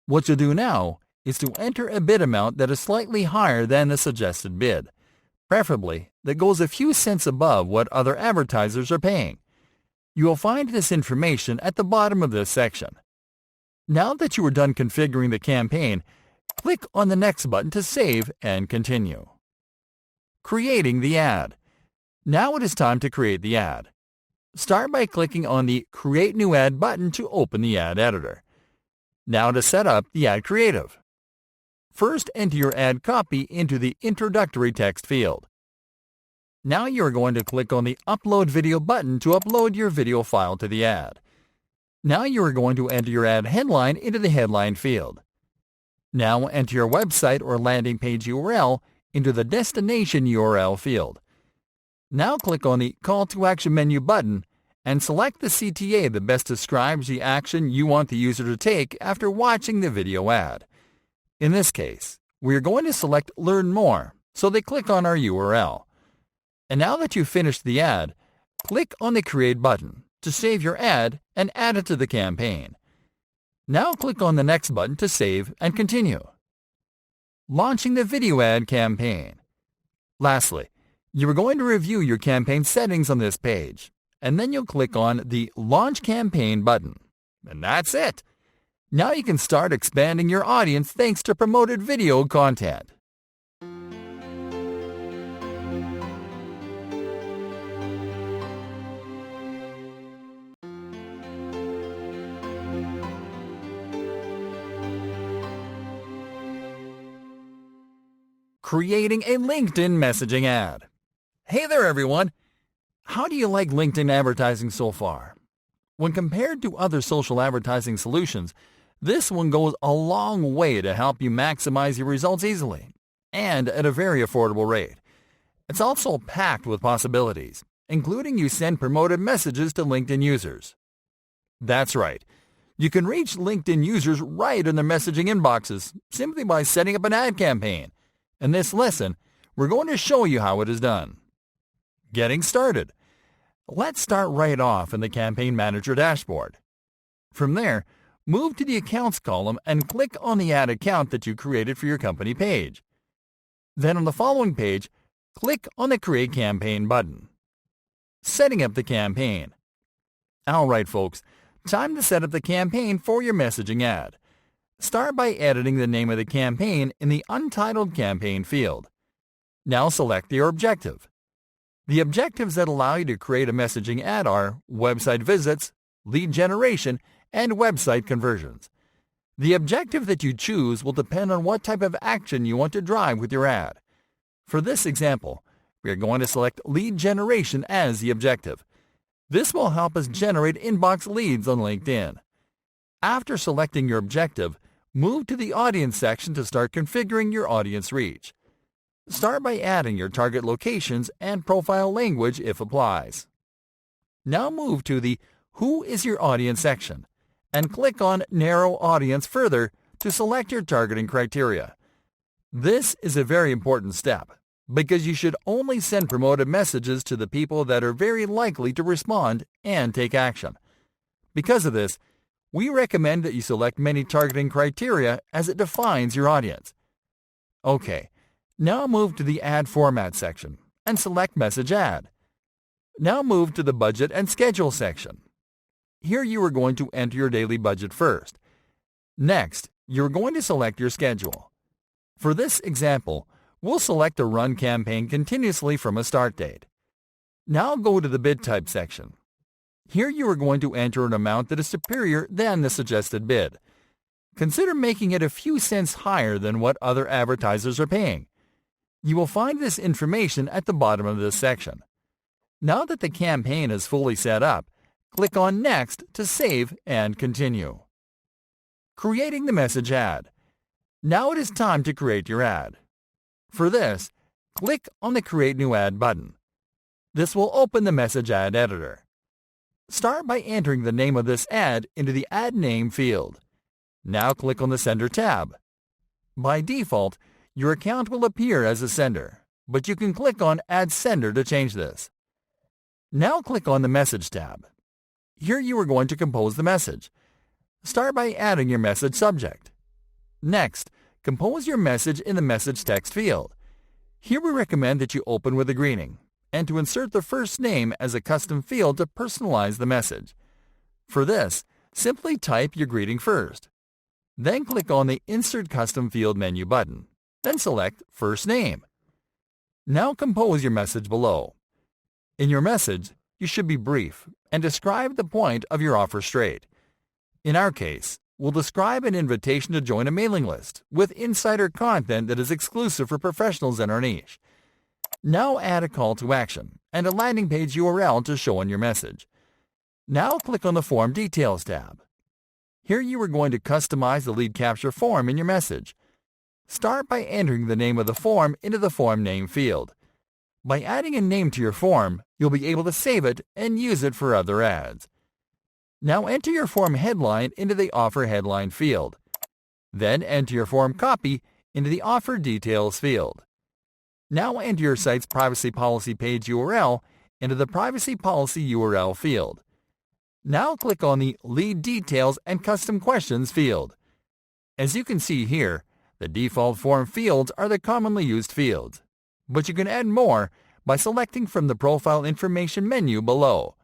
What you'll do now is to enter a bid amount that is slightly higher than the suggested bid, preferably that goes a few cents above what other advertisers are paying. You will find this information at the bottom of this section. Now that you are done configuring the campaign, click on the Next button to save and continue. Creating the ad. Now it is time to create the ad. Start by clicking on the Create New Ad button to open the ad editor. Now to set up the ad creative. First, enter your ad copy into the Introductory Text field. Now you are going to click on the Upload Video button to upload your video file to the ad. Now you are going to enter your ad headline into the Headline field. Now enter your website or landing page URL into the Destination URL field. Now click on the Call to Action menu button and select the CTA that best describes the action you want the user to take after watching the video ad. In this case, we are going to select Learn More, so they click on our URL. And now that you've finished the ad, click on the Create button to save your ad and add it to the campaign. Now click on the Next button to save and continue. Launching the video ad campaign. Lastly, you are going to review your campaign settings on this page, and then you'll click on the Launch Campaign button. And that's it! Now you can start expanding your audience thanks to promoted video content. Creating a LinkedIn messaging ad. Hey there everyone! How do you like LinkedIn advertising so far? When compared to other social advertising solutions, this one goes a long way to help you maximize your results easily and at a very affordable rate. It's also packed with possibilities, including you send promoted messages to LinkedIn users. That's right. You can reach LinkedIn users right in their messaging inboxes simply by setting up an ad campaign. In this lesson, we're going to show you how it is done. Getting started. Let's start right off in the Campaign Manager dashboard. From there, move to the Accounts column and click on the ad account that you created for your company page. Then on the following page, click on the Create Campaign button. Setting up the campaign. Alright folks, time to set up the campaign for your messaging ad. Start by editing the name of the campaign in the Untitled Campaign field. Now select your objective. The objectives that allow you to create a messaging ad are website visits, lead generation, and website conversions. The objective that you choose will depend on what type of action you want to drive with your ad. For this example, we are going to select lead generation as the objective. This will help us generate inbox leads on LinkedIn. After selecting your objective, move to the Audience section to start configuring your audience reach. Start by adding your target locations and profile language if applies. Now move to the Who is your audience section and click on Narrow Audience further to select your targeting criteria. This is a very important step because you should only send promoted messages to the people that are very likely to respond and take action. Because of this, we recommend that you select many targeting criteria as it defines your audience. Okay, now move to the Ad Format section and select Message Ad. Now move to the Budget and Schedule section. Here you are going to enter your daily budget first. Next, you're going to select your schedule. For this example, we'll select a run campaign continuously from a start date. Now go to the Bid Type section. Here you are going to enter an amount that is superior than the suggested bid. Consider making it a few cents higher than what other advertisers are paying. You will find this information at the bottom of this section. Now that the campaign is fully set up, click on Next to save and continue. Creating the message ad. Now it is time to create your ad. For this, click on the Create New Ad button. This will open the message ad editor. Start by entering the name of this ad into the Ad Name field. Now click on the Sender tab. By default, your account will appear as a sender, but you can click on Add Sender to change this. Now click on the Message tab. Here you are going to compose the message. Start by adding your message subject. Next, compose your message in the Message Text field. Here we recommend that you open with a greeting and to insert the first name as a custom field to personalize the message. For this, simply type your greeting first. Then click on the Insert Custom Field menu button. Then select First Name. Now compose your message below. In your message, you should be brief and describe the point of your offer straight. In our case, we'll describe an invitation to join a mailing list with insider content that is exclusive for professionals in our niche. Now add a call to action and a landing page URL to show in your message. Now click on the Form Details tab. Here you are going to customize the lead capture form in your message. Start by entering the name of the form into the Form Name field. By adding a name to your form, you'll be able to save it and use it for other ads. Now enter your form headline into the Offer Headline field. Then enter your form copy into the Offer Details field. Now enter your site's privacy policy page URL into the Privacy Policy URL field. Now click on the Lead Details and Custom Questions field. As you can see here, the default form fields are the commonly used fields, but you can add more by selecting from the Profile Information menu below.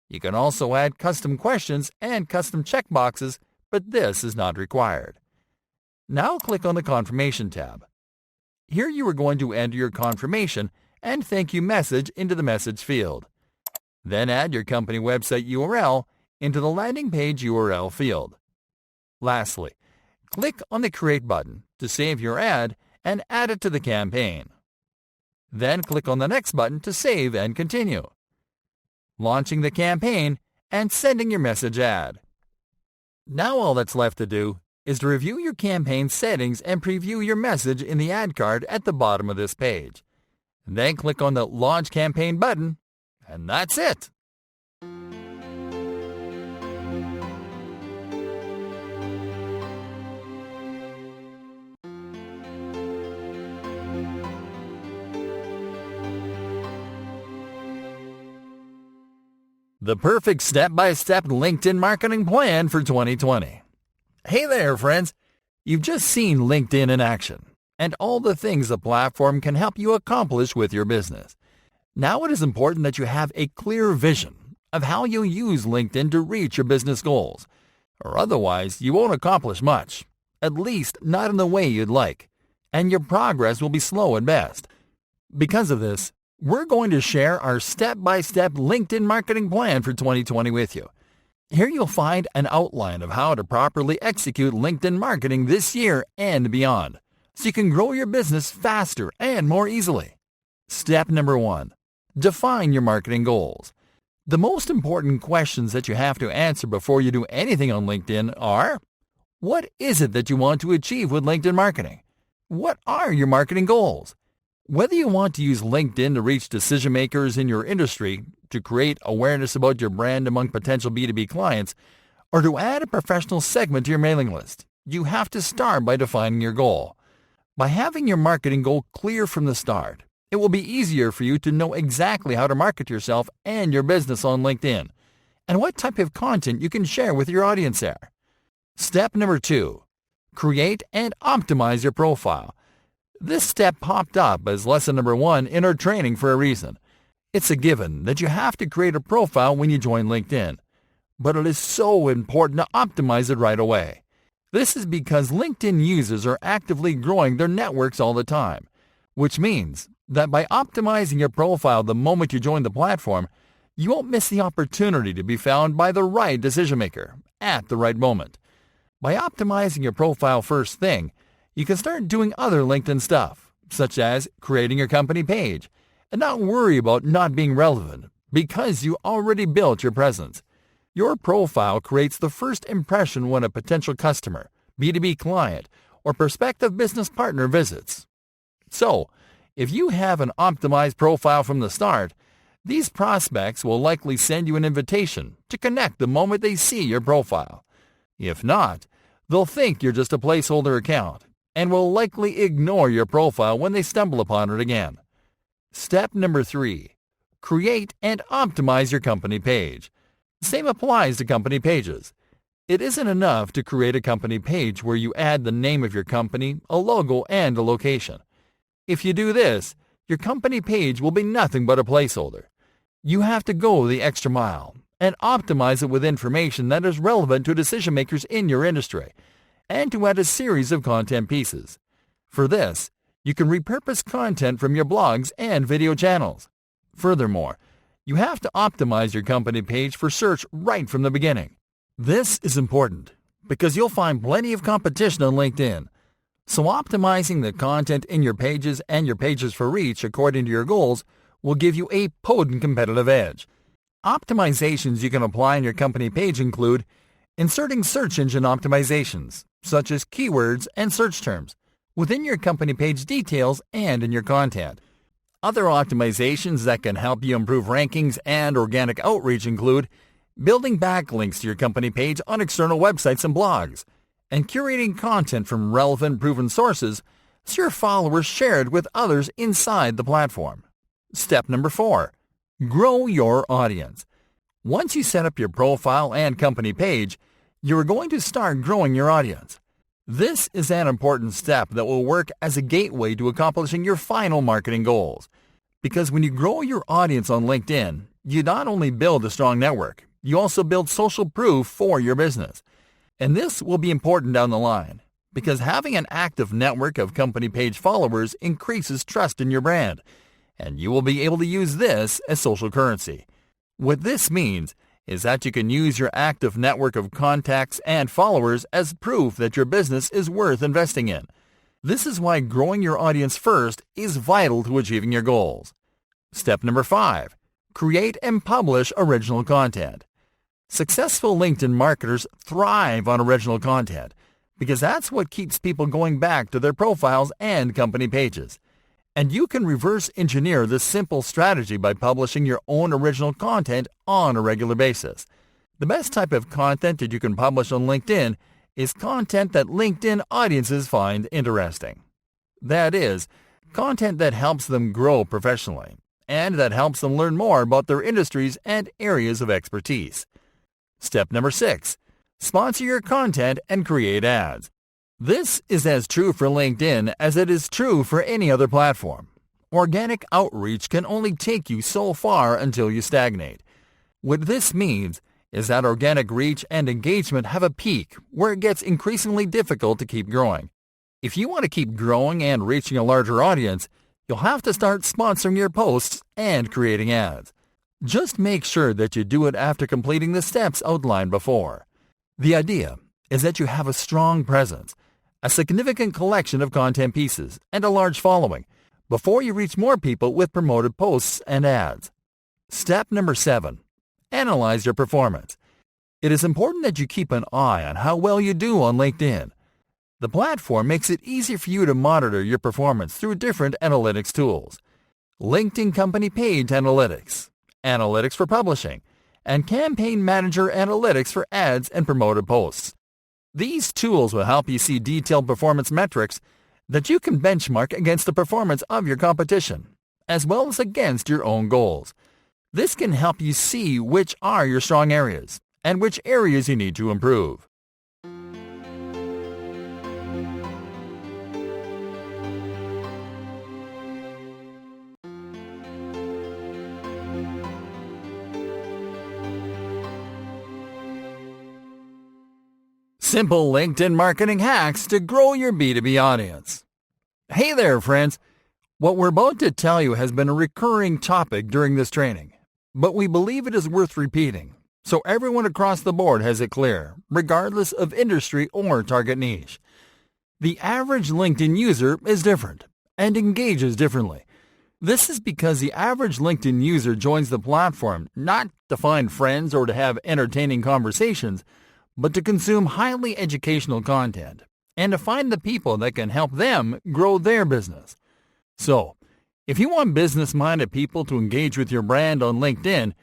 You can also add custom questions and custom checkboxes, but this is not required. Now click on the Confirmation tab. Here you are going to enter your confirmation and thank you message into the message field. Then add your company website URL into the landing page URL field. Lastly, click on the Create button to save your ad and add it to the campaign. Then click on the Next button to save and continue. Launching the campaign and sending your message ad. Now all that's left to do is to review your campaign settings and preview your message in the ad card at the bottom of this page. Then click on the Launch Campaign button, and that's it. The perfect step-by-step LinkedIn marketing plan for 2020. Hey there, friends! You've just seen LinkedIn in action and all the things the platform can help you accomplish with your business. Now it is important that you have a clear vision of how you'll use LinkedIn to reach your business goals, or otherwise you won't accomplish much, at least not in the way you'd like, and your progress will be slow at best. Because of this, we're going to share our step-by-step LinkedIn marketing plan for 2020 with you. Here you'll find an outline of how to properly execute LinkedIn marketing this year and beyond, so you can grow your business faster and more easily. Step number 1. Define your marketing goals. The most important questions that you have to answer before you do anything on LinkedIn are: what is it that you want to achieve with LinkedIn marketing? What are your marketing goals? Whether you want to use LinkedIn to reach decision makers in your industry, to create awareness about your brand among potential B2B clients, or to add a professional segment to your mailing list, you have to start by defining your goal. By having your marketing goal clear from the start, it will be easier for you to know exactly how to market yourself and your business on LinkedIn, and what type of content you can share with your audience there. Step number 2. Create and optimize your profile. This step popped up as lesson number 1 in our training for a reason. It's a given that you have to create a profile when you join LinkedIn, but it is so important to optimize it right away. This is because LinkedIn users are actively growing their networks all the time, which means that by optimizing your profile the moment you join the platform, you won't miss the opportunity to be found by the right decision maker at the right moment. By optimizing your profile first thing, you can start doing other LinkedIn stuff, such as creating your company page, and not worry about not being relevant because you already built your presence. Your profile creates the first impression when a potential customer, B2B client, or prospective business partner visits. So, if you have an optimized profile from the start, these prospects will likely send you an invitation to connect the moment they see your profile. If not, they'll think you're just a placeholder account and will likely ignore your profile when they stumble upon it again. Step number 3. Create and optimize your company page. Same applies to company pages. It isn't enough to create a company page where you add the name of your company, a logo, and a location. If you do this, your company page will be nothing but a placeholder. You have to go the extra mile and optimize it with information that is relevant to decision makers in your industry, and to add a series of content pieces. For this, you can repurpose content from your blogs and video channels. Furthermore, you have to optimize your company page for search right from the beginning. This is important because you'll find plenty of competition on LinkedIn. So optimizing the content in your pages and your pages for reach according to your goals will give you a potent competitive edge. Optimizations you can apply in your company page include inserting search engine optimizations, such as keywords and search terms, within your company page details and in your content. Other optimizations that can help you improve rankings and organic outreach include building backlinks to your company page on external websites and blogs, and curating content from relevant proven sources so your followers share it with others inside the platform. Step number 4. Grow your audience. Once you set up your profile and company page, you are going to start growing your audience. This is an important step that will work as a gateway to accomplishing your final marketing goals. Because when you grow your audience on LinkedIn, you not only build a strong network, you also build social proof for your business. And this will be important down the line, because having an active network of company page followers increases trust in your brand, and you will be able to use this as social currency. What this means is that you can use your active network of contacts and followers as proof that your business is worth investing in. This is why growing your audience first is vital to achieving your goals. Step number 5. Create and publish original content. Successful LinkedIn marketers thrive on original content because that's what keeps people going back to their profiles and company pages. And you can reverse engineer this simple strategy by publishing your own original content on a regular basis. The best type of content that you can publish on LinkedIn is content that LinkedIn audiences find interesting. That is, content that helps them grow professionally and that helps them learn more about their industries and areas of expertise. Step number 6. Sponsor your content and create ads. This is as true for LinkedIn as it is true for any other platform. Organic outreach can only take you so far until you stagnate. What this means is that organic reach and engagement have a peak where it gets increasingly difficult to keep growing. If you want to keep growing and reaching a larger audience, you'll have to start sponsoring your posts and creating ads. Just make sure that you do it after completing the steps outlined before. The idea is that you have a strong presence, a significant collection of content pieces, and a large following before you reach more people with promoted posts and ads. Step number 7. Analyze your performance. It is important that you keep an eye on how well you do on LinkedIn. The platform makes it easy for you to monitor your performance through different analytics tools. LinkedIn Company Page Analytics, Analytics for Publishing, and Campaign Manager Analytics for ads and promoted posts. These tools will help you see detailed performance metrics that you can benchmark against the performance of your competition, as well as against your own goals. This can help you see which are your strong areas and which areas you need to improve. Simple LinkedIn marketing hacks to grow your B2B audience. Hey there, friends. What we're about to tell you has been a recurring topic during this training, but we believe it is worth repeating, so everyone across the board has it clear, regardless of industry or target niche. The average LinkedIn user is different and engages differently. This is because the average LinkedIn user joins the platform not to find friends or to have entertaining conversations, but to consume highly educational content and to find the people that can help them grow their business. So, if you want business-minded people to engage with your brand on LinkedIn,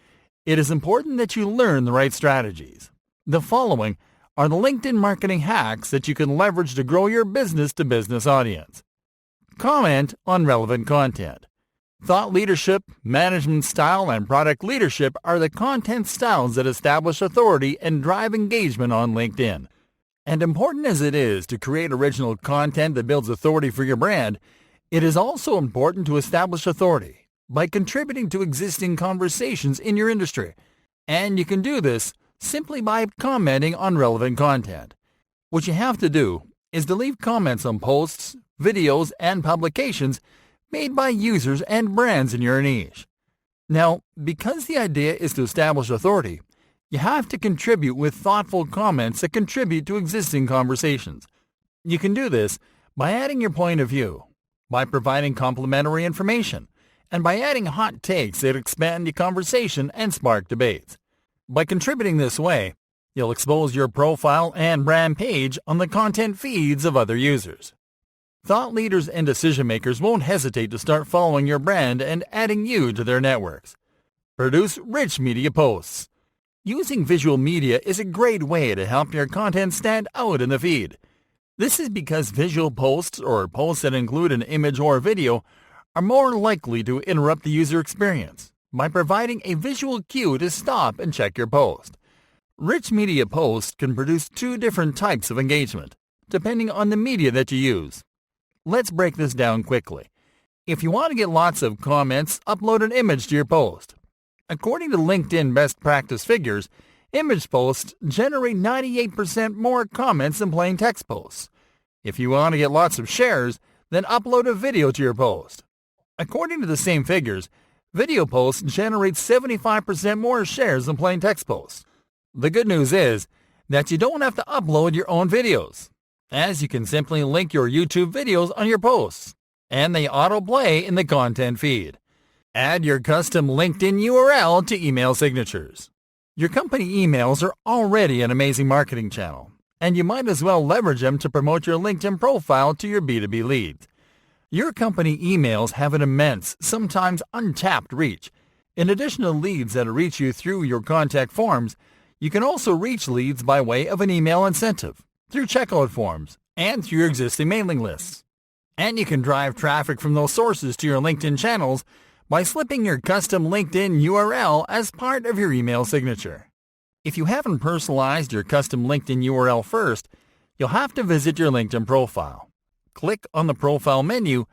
it is important that you learn the right strategies. The following are the LinkedIn marketing hacks that you can leverage to grow your business-to-business audience. Comment on relevant content. Thought leadership, management style, and product leadership are the content styles that establish authority and drive engagement on LinkedIn. And important as it is to create original content that builds authority for your brand, it is also important to establish authority by contributing to existing conversations in your industry. And you can do this simply by commenting on relevant content. What you have to do is to leave comments on posts, videos, and publications made by users and brands in your niche. Now, because the idea is to establish authority, you have to contribute with thoughtful comments that contribute to existing conversations. You can do this by adding your point of view, by providing complimentary information, and by adding hot takes that expand the conversation and spark debates. By contributing this way, you'll expose your profile and brand page on the content feeds of other users. Thought leaders and decision-makers won't hesitate to start following your brand and adding you to their networks. Produce rich media posts. Using visual media is a great way to help your content stand out in the feed. This is because visual posts or posts that include an image or video are more likely to interrupt the user experience by providing a visual cue to stop and check your post. Rich media posts can produce two different types of engagement, depending on the media that you use. Let's break this down quickly. If you want to get lots of comments, upload an image to your post. According to LinkedIn best practice figures, image posts generate 98% more comments than plain text posts. If you want to get lots of shares, then upload a video to your post. According to the same figures, video posts generate 75% more shares than plain text posts. The good news is that you don't have to upload your own videos, as you can simply link your YouTube videos on your posts, and they autoplay in the content feed. Add your custom LinkedIn URL to email signatures. Your company emails are already an amazing marketing channel, and you might as well leverage them to promote your LinkedIn profile to your B2B leads. Your company emails have an immense, sometimes untapped reach. In addition to leads that reach you through your contact forms, you can also reach leads by way of an email incentive, through checkout forms, and through your existing mailing lists. And you can drive traffic from those sources to your LinkedIn channels by slipping your custom LinkedIn URL as part of your email signature. If you haven't personalized your custom LinkedIn URL first, you'll have to visit your LinkedIn profile. Click on the Profile menu,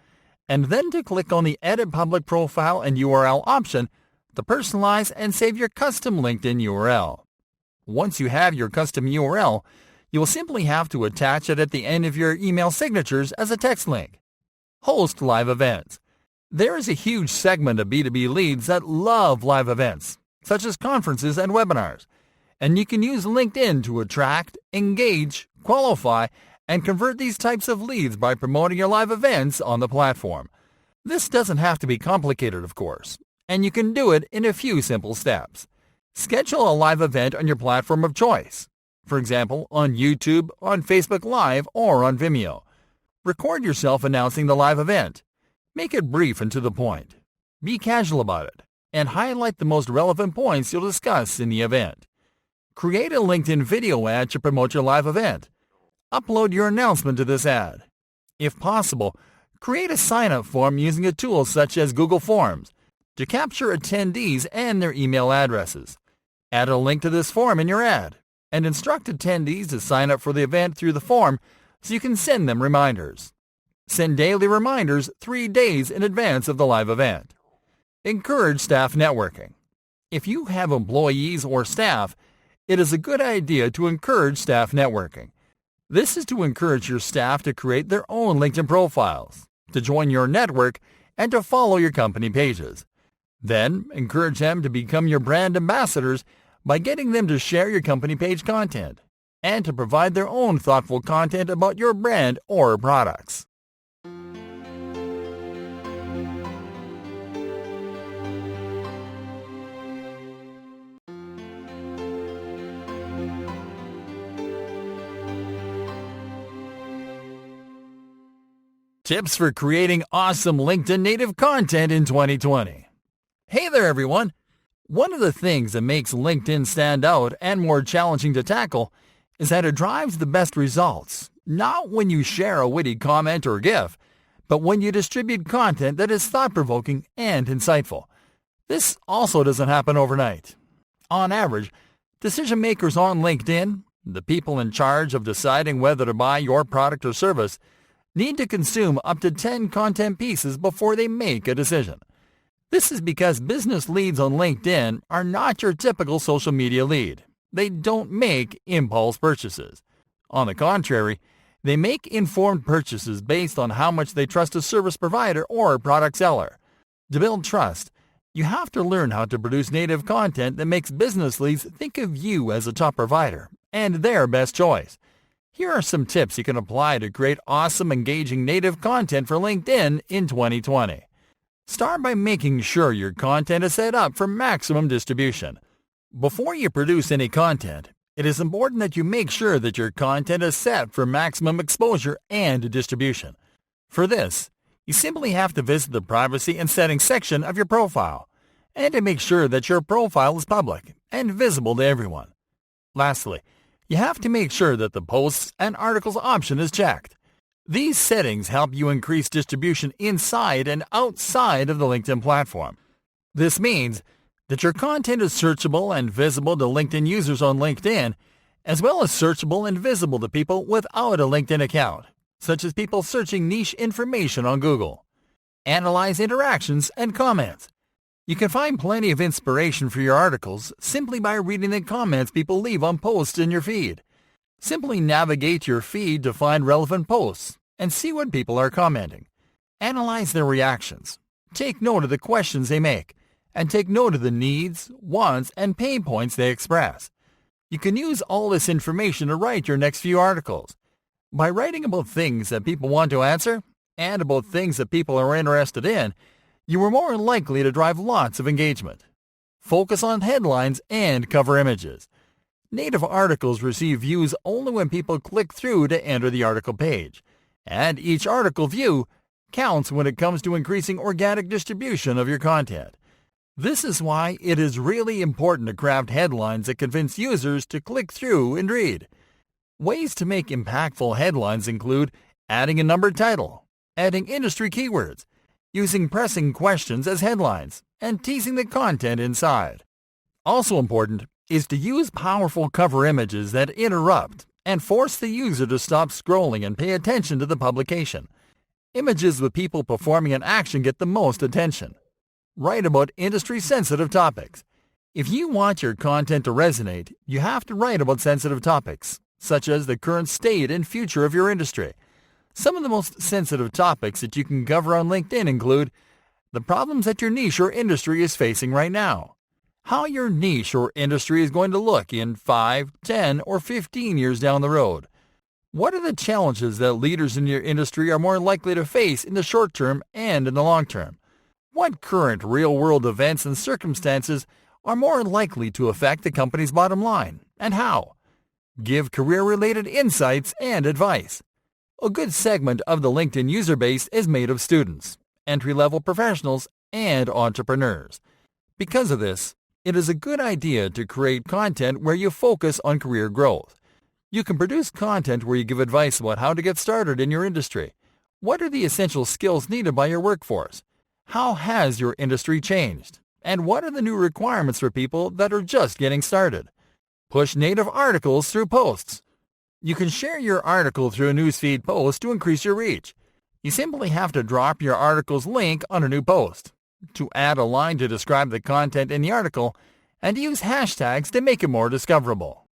and then to click on the Edit Public Profile and URL option to personalize and save your custom LinkedIn URL. Once you have your custom URL, you will simply have to attach it at the end of your email signatures as a text link. Host live events. There is a huge segment of B2B leads that love live events, such as conferences and webinars, and you can use LinkedIn to attract, engage, qualify, and convert these types of leads by promoting your live events on the platform. This doesn't have to be complicated, of course, and you can do it in a few simple steps. Schedule a live event on your platform of choice. For example, on YouTube, on Facebook Live, or on Vimeo. Record yourself announcing the live event. Make it brief and to the point. Be casual about it, and highlight the most relevant points you'll discuss in the event. Create a LinkedIn video ad to promote your live event. Upload your announcement to this ad. If possible, create a sign-up form using a tool such as Google Forms to capture attendees and their email addresses. Add a link to this form in your ad, and instruct attendees to sign up for the event through the form so you can send them reminders. Send daily reminders 3 days in advance of the live event. Encourage staff networking. If you have employees or staff, it is a good idea to encourage staff networking. This is to encourage your staff to create their own LinkedIn profiles, to join your network, and to follow your company pages. Then, encourage them to become your brand ambassadors by getting them to share your company page content and to provide their own thoughtful content about your brand or products. Tips for creating awesome LinkedIn native content in 2020. Hey there, everyone! One of the things that makes LinkedIn stand out and more challenging to tackle is that it drives the best results, not when you share a witty comment or GIF, but when you distribute content that is thought-provoking and insightful. This also doesn't happen overnight. On average, decision makers on LinkedIn, the people in charge of deciding whether to buy your product or service, need to consume up to 10 content pieces before they make a decision. This is because business leads on LinkedIn are not your typical social media lead. They don't make impulse purchases. On the contrary, they make informed purchases based on how much they trust a service provider or product seller. To build trust, you have to learn how to produce native content that makes business leads think of you as a top provider and their best choice. Here are some tips you can apply to create awesome, engaging native content for LinkedIn in 2020. Start by making sure your content is set up for maximum distribution. Before you produce any content, it is important that you make sure that your content is set for maximum exposure and distribution. For this, you simply have to visit the Privacy and Settings section of your profile, and to make sure that your profile is public and visible to everyone. Lastly, you have to make sure that the Posts and Articles option is checked. These settings help you increase distribution inside and outside of the LinkedIn platform. This means that your content is searchable and visible to LinkedIn users on LinkedIn, as well as searchable and visible to people without a LinkedIn account, such as people searching niche information on Google. Analyze interactions and comments. You can find plenty of inspiration for your articles simply by reading the comments people leave on posts in your feed. Simply navigate your feed to find relevant posts and see what people are commenting. Analyze their reactions. Take note of the questions they make, and take note of the needs, wants, and pain points they express. You can use all this information to write your next few articles. By writing about things that people want to answer and about things that people are interested in, you are more likely to drive lots of engagement. Focus on headlines and cover images. Native articles receive views only when people click through to enter the article page, and each article view counts when it comes to increasing organic distribution of your content. This is why it is really important to craft headlines that convince users to click through and read. Ways to make impactful headlines include adding a numbered title, adding industry keywords, using pressing questions as headlines, and teasing the content inside. Also important is to use powerful cover images that interrupt and force the user to stop scrolling and pay attention to the publication. Images with people performing an action get the most attention. Write about industry-sensitive topics. If you want your content to resonate, you have to write about sensitive topics, such as the current state and future of your industry. Some of the most sensitive topics that you can cover on LinkedIn include the problems that your niche or industry is facing right now, how your niche or industry is going to look in 5, 10, or 15 years down the road. What are the challenges that leaders in your industry are more likely to face in the short term and in the long term? What current real-world events and circumstances are more likely to affect the company's bottom line, and how? give career-related insights and advice. A good segment of the LinkedIn user base is made of students, entry-level professionals, and entrepreneurs. Because of this, it is a good idea to create content where you focus on career growth. You can produce content where you give advice about how to get started in your industry. What are the essential skills needed by your workforce? How has your industry changed? And what are the new requirements for people that are just getting started? Push native articles through posts. You can share your article through a newsfeed post to increase your reach. You simply have to drop your article's link on a new post, to add a line to describe the content in the article, and use hashtags to make it more discoverable.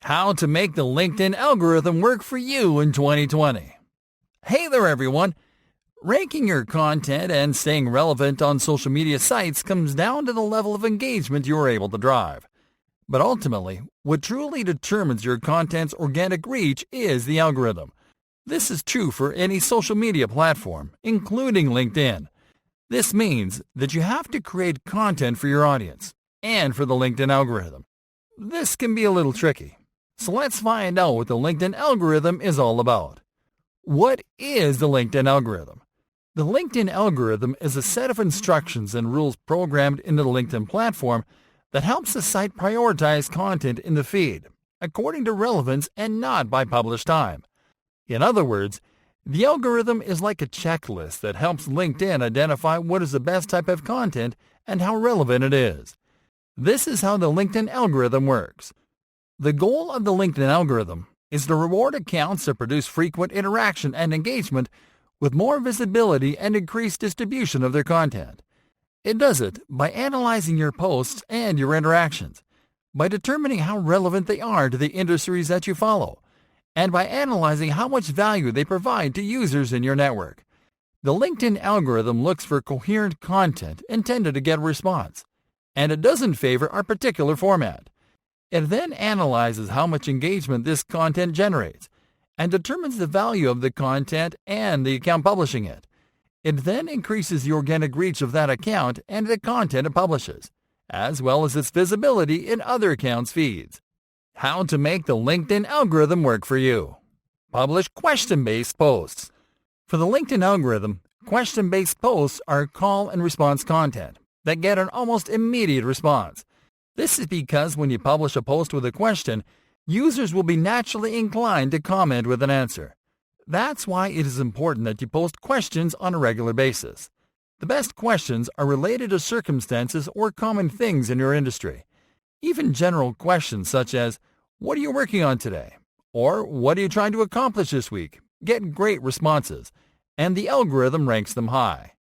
How to make the LinkedIn algorithm work for you in 2020. Hey there everyone! Ranking your content and staying relevant on social media sites comes down to the level of engagement you are able to drive. But ultimately, what truly determines your content's organic reach is the algorithm. This is true for any social media platform, including LinkedIn. This means that you have to create content for your audience and for the LinkedIn algorithm. This can be a little tricky. So let's find out what the LinkedIn algorithm is all about. What is the LinkedIn algorithm? The LinkedIn algorithm is a set of instructions and rules programmed into the LinkedIn platform that helps the site prioritize content in the feed, according to relevance and not by published time. In other words, the algorithm is like a checklist that helps LinkedIn identify what is the best type of content and how relevant it is. This is how the LinkedIn algorithm works. The goal of the LinkedIn algorithm is to reward accounts that produce frequent interaction and engagement with more visibility and increased distribution of their content. It does it by analyzing your posts and your interactions, by determining how relevant they are to the industries that you follow, and by analyzing how much value they provide to users in your network. The LinkedIn algorithm looks for coherent content intended to get a response, and it doesn't favor a particular format. It then analyzes how much engagement this content generates and determines the value of the content and the account publishing it. It then increases the organic reach of that account and the content it publishes, as well as its visibility in other accounts' feeds. How to make the LinkedIn algorithm work for you. Publish question-based posts. For the LinkedIn algorithm, question-based posts are call and response content that get an almost immediate response. This is because when you publish a post with a question, users will be naturally inclined to comment with an answer. That's why it is important that you post questions on a regular basis. The best questions are related to circumstances or common things in your industry. Even general questions such as, "What are you working on today?" or "What are you trying to accomplish this week?" get great responses, and the algorithm ranks them high.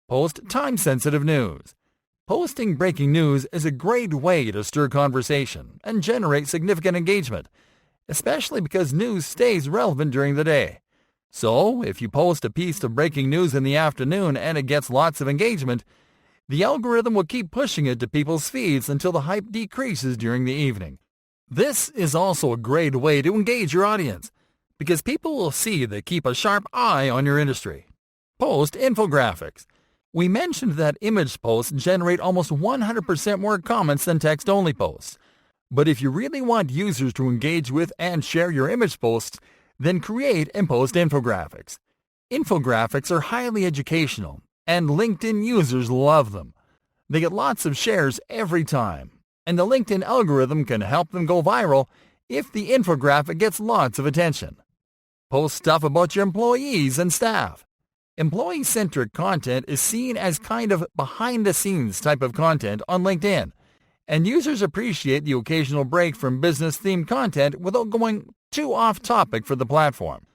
Post time-sensitive news. Posting breaking news is a great way to stir conversation and generate significant engagement, especially because news stays relevant during the day. So, if you post a piece of breaking news in the afternoon and it gets lots of engagement, the algorithm will keep pushing it to people's feeds until the hype decreases during the evening. This is also a great way to engage your audience, because people will see that keep a sharp eye on your industry. Post infographics. We mentioned that image posts generate almost 100% more comments than text-only posts. But if you really want users to engage with and share your image posts, then create and post infographics. Infographics are highly educational, and LinkedIn users love them. They get lots of shares every time, and the LinkedIn algorithm can help them go viral if the infographic gets lots of attention. Post stuff about your employees and staff. Employee-centric content is seen as kind of behind-the-scenes type of content on LinkedIn, and users appreciate the occasional break from business-themed content without going too off-topic for the platform.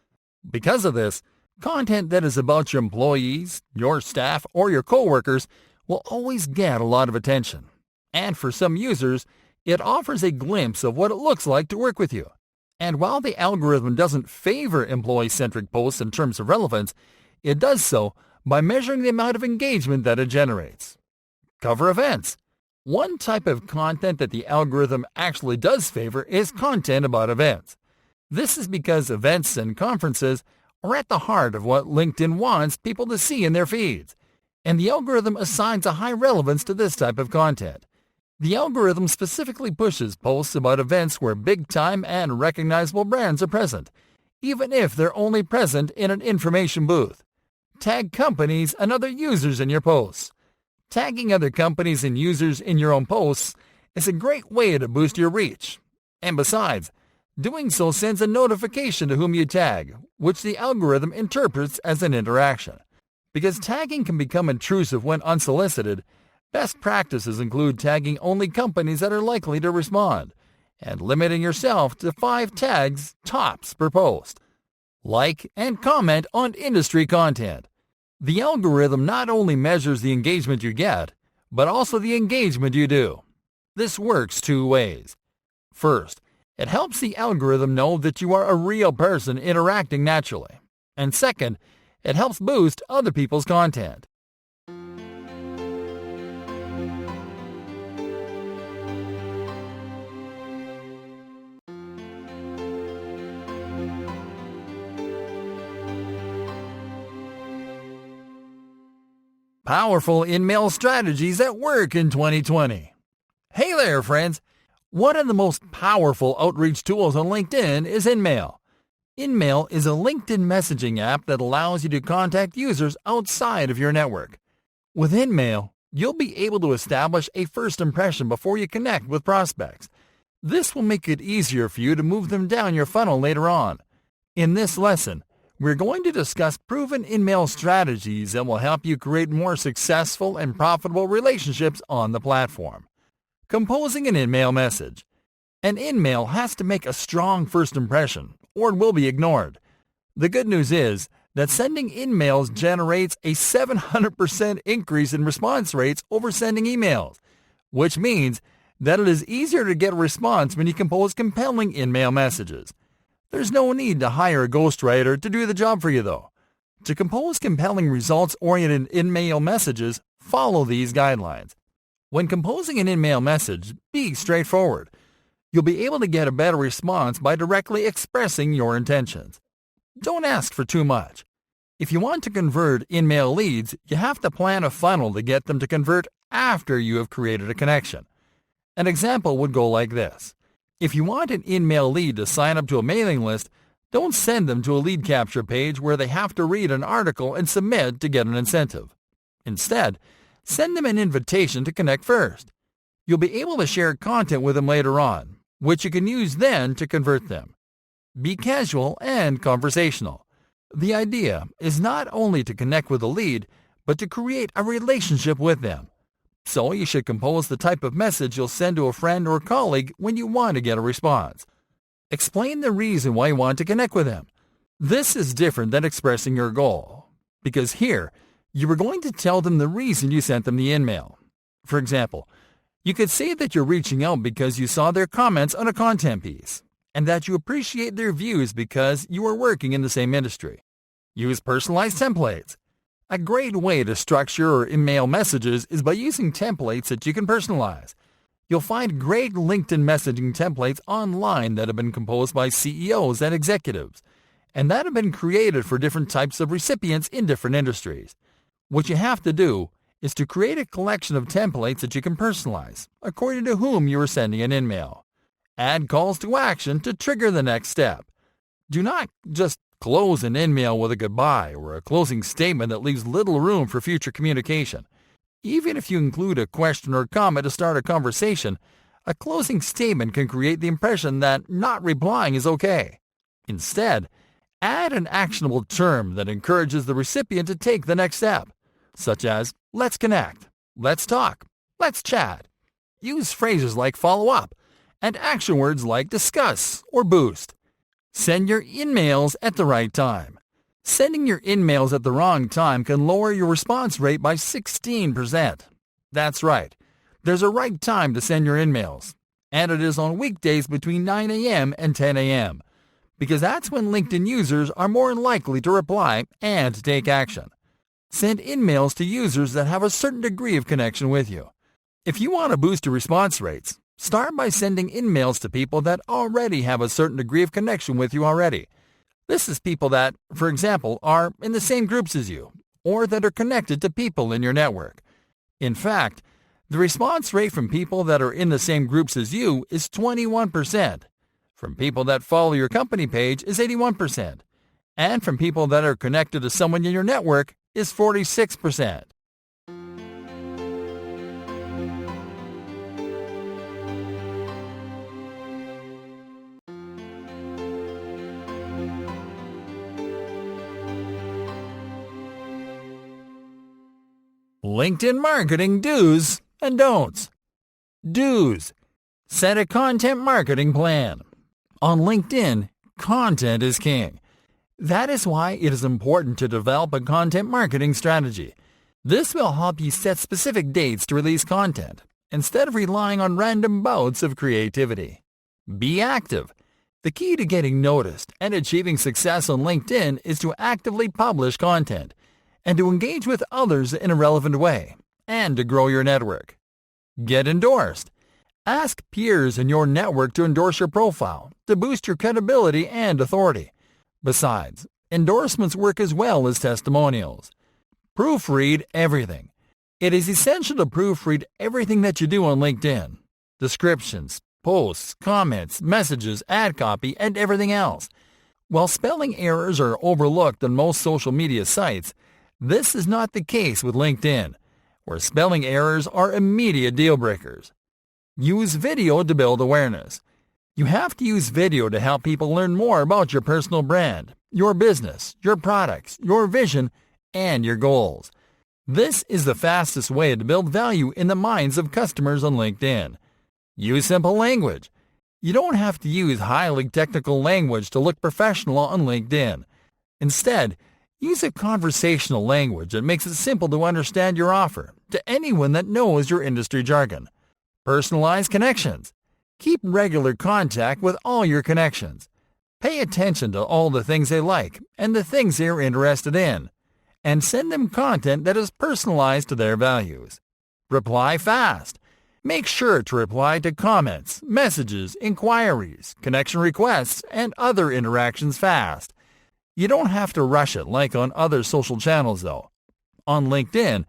Because of this, content that is about your employees, your staff, or your coworkers will always get a lot of attention. And for some users, it offers a glimpse of what it looks like to work with you. And while the algorithm doesn't favor employee-centric posts in terms of relevance, it does so by measuring the amount of engagement that it generates. Cover events. One type of content that the algorithm actually does favor is content about events. This is because events and conferences are at the heart of what LinkedIn wants people to see in their feeds, and the algorithm assigns a high relevance to this type of content. The algorithm specifically pushes posts about events where big-time and recognizable brands are present, even if they're only present in an information booth. Tag companies and other users in your posts. Tagging other companies and users in your own posts is a great way to boost your reach. And besides, doing so sends a notification to whom you tag, which the algorithm interprets as an interaction. Because tagging can become intrusive when unsolicited, best practices include tagging only companies that are likely to respond, and limiting yourself to 5 tags tops per post. Like and comment on industry content. The algorithm not only measures the engagement you get, but also the engagement you do. This works 2 ways. First, it helps the algorithm know that you are a real person interacting naturally. And second, it helps boost other people's content. Powerful in-mail strategies that work in 2020. Hey there, friends! One of the most powerful outreach tools on LinkedIn is InMail. InMail is a LinkedIn messaging app that allows you to contact users outside of your network. With InMail, you'll be able to establish a first impression before you connect with prospects. This will make it easier for you to move them down your funnel later on. In this lesson, we're going to discuss proven InMail strategies that will help you create more successful and profitable relationships on the platform. Composing an InMail message. An InMail has to make a strong first impression, or it will be ignored. The good news is that sending InMails generates a 700% increase in response rates over sending emails, which means that it is easier to get a response when you compose compelling InMail messages. There's no need to hire a ghostwriter to do the job for you, though. To compose compelling results-oriented InMail messages, follow these guidelines. When composing an InMail message, be straightforward. You'll be able to get a better response by directly expressing your intentions. Don't ask for too much. If you want to convert InMail leads, you have to plan a funnel to get them to convert after you have created a connection. An example would go like this. If you want an InMail lead to sign up to a mailing list, don't send them to a lead capture page where they have to read an article and submit to get an incentive. Instead, send them an invitation to connect first. You'll be able to share content with them later on, which you can use then to convert them. Be casual and conversational. The idea is not only to connect with a lead, but to create a relationship with them. So you should compose the type of message you'll send to a friend or colleague when you want to get a response. Explain the reason why you want to connect with them. This is different than expressing your goal, because here, you are going to tell them the reason you sent them the InMail. For example, you could say that you're reaching out because you saw their comments on a content piece, and that you appreciate their views because you are working in the same industry. Use personalized templates. A great way to structure your InMail messages is by using templates that you can personalize. You'll find great LinkedIn messaging templates online that have been composed by CEOs and executives, and that have been created for different types of recipients in different industries. What you have to do is to create a collection of templates that you can personalize, according to whom you are sending an InMail. Add calls to action to trigger the next step. Do not just close an InMail with a goodbye or a closing statement that leaves little room for future communication. Even if you include a question or comment to start a conversation, a closing statement can create the impression that not replying is okay. Instead, add an actionable term that encourages the recipient to take the next step, such as, let's connect, let's talk, let's chat. Use phrases like follow up and action words like discuss or boost. Send your InMails at the right time. Sending your InMails at the wrong time can lower your response rate by 16%. That's right. There's a right time to send your InMails, and it is on weekdays between 9 a.m. and 10 a.m., because that's when LinkedIn users are more likely to reply and take action. Send InMails to users that have a certain degree of connection with you. If you want to boost your response rates, start by sending emails to people that already have a certain degree of connection with you already. This is people that, for example, are in the same groups as you, or that are connected to people in your network. In fact, the response rate from people that are in the same groups as you is 21%. From people that follow your company page is 81%. And from people that are connected to someone in your network is 46%. LinkedIn marketing do's and don'ts. Do's. Set a content marketing plan. On LinkedIn, content is king. That is why it is important to develop a content marketing strategy. This will help you set specific dates to release content, instead of relying on random bouts of creativity. Be active. The key to getting noticed and achieving success on LinkedIn is to actively publish content, and to engage with others in a relevant way, and to grow your network. Get endorsed. Ask peers in your network to endorse your profile to boost your credibility and authority. Besides, endorsements work as well as testimonials. Proofread everything. It is essential to proofread everything that you do on LinkedIn. Descriptions, posts, comments, messages, ad copy, and everything else. While spelling errors are overlooked on most social media sites, this is not the case with LinkedIn, where spelling errors are immediate deal breakers. Use video to build awareness. You have to use video to help people learn more about your personal brand, your business, your products, your vision, and your goals. This is the fastest way to build value in the minds of customers on LinkedIn. Use simple language. You don't have to use highly technical language to look professional on LinkedIn. Instead, use a conversational language that makes it simple to understand your offer to anyone that knows your industry jargon. Personalize connections. Keep regular contact with all your connections. Pay attention to all the things they like and the things they are interested in, and send them content that is personalized to their values. Reply fast. Make sure to reply to comments, messages, inquiries, connection requests, and other interactions fast. You don't have to rush it like on other social channels, though. On LinkedIn,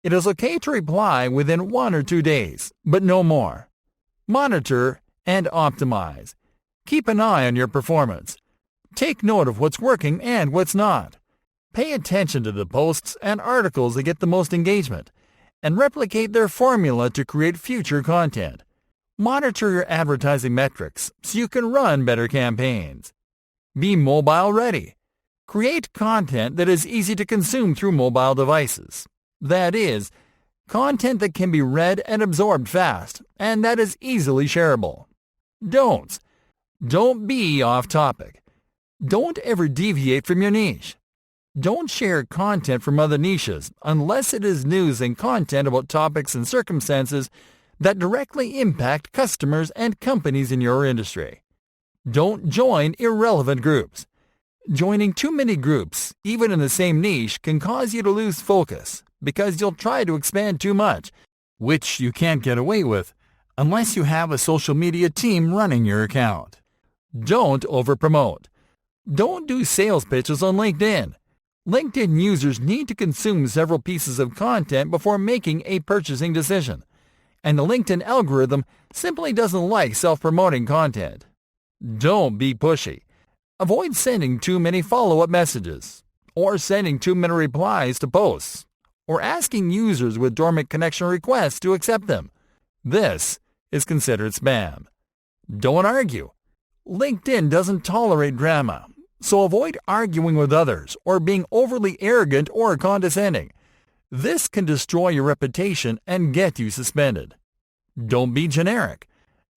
it is okay to reply within 1 or 2 days, but no more. Monitor and optimize. Keep an eye on your performance. Take note of what's working and what's not. Pay attention to the posts and articles that get the most engagement, and replicate their formula to create future content. Monitor your advertising metrics so you can run better campaigns. Be mobile ready. Create content that is easy to consume through mobile devices. That is, content that can be read and absorbed fast, and that is easily shareable. Don'ts. Don't be off topic. Don't ever deviate from your niche. Don't share content from other niches unless it is news and content about topics and circumstances that directly impact customers and companies in your industry. Don't join irrelevant groups. Joining too many groups, even in the same niche, can cause you to lose focus because you'll try to expand too much, which you can't get away with unless you have a social media team running your account. Don't overpromote. Don't do sales pitches on LinkedIn. LinkedIn users need to consume several pieces of content before making a purchasing decision, and the LinkedIn algorithm simply doesn't like self-promoting content. Don't be pushy. Avoid sending too many follow-up messages, or sending too many replies to posts, or asking users with dormant connection requests to accept them. This is considered spam. Don't argue. LinkedIn doesn't tolerate drama, so avoid arguing with others or being overly arrogant or condescending. This can destroy your reputation and get you suspended. Don't be generic.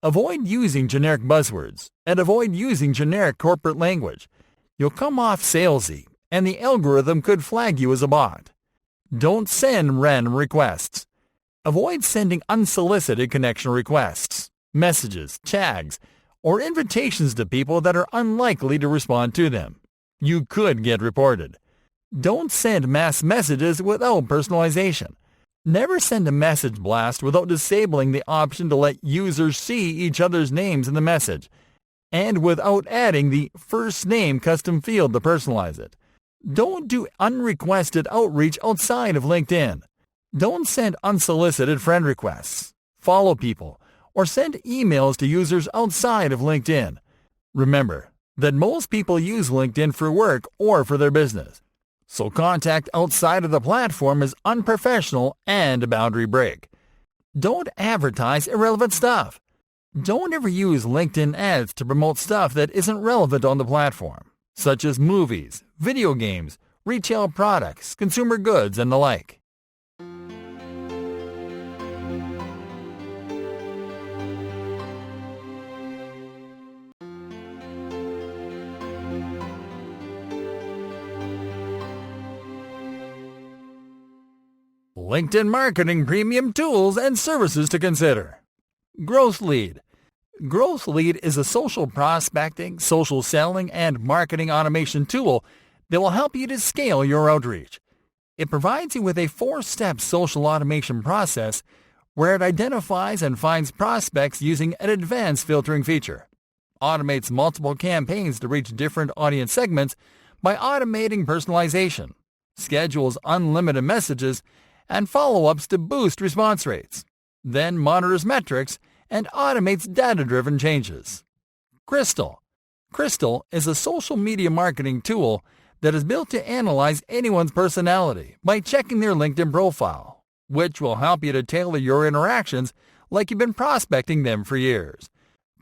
Avoid using generic buzzwords and avoid using generic corporate language. You'll come off salesy, and the algorithm could flag you as a bot. Don't send random requests. Avoid sending unsolicited connection requests, messages, tags, or invitations to people that are unlikely to respond to them. You could get reported. Don't send mass messages without personalization. Never send a message blast without disabling the option to let users see each other's names in the message, and without adding the first name custom field to personalize it. Don't do unrequested outreach outside of LinkedIn. Don't send unsolicited friend requests, follow people, or send emails to users outside of LinkedIn. Remember that most people use LinkedIn for work or for their business, so contact outside of the platform is unprofessional and a boundary break. Don't advertise irrelevant stuff. Don't ever use LinkedIn ads to promote stuff that isn't relevant on the platform, such as movies, video games, retail products, consumer goods, and the like. LinkedIn Marketing Premium Tools and Services to Consider. Growth Lead. Growth Lead is a social prospecting, social selling, and marketing automation tool that will help you to scale your outreach. It provides you with a 4-step social automation process where it identifies and finds prospects using an advanced filtering feature, automates multiple campaigns to reach different audience segments by automating personalization, schedules unlimited messages, and follow-ups to boost response rates, then monitors metrics and automates data-driven changes. Crystal. Crystal is a social media marketing tool that is built to analyze anyone's personality by checking their LinkedIn profile, which will help you to tailor your interactions like you've been prospecting them for years.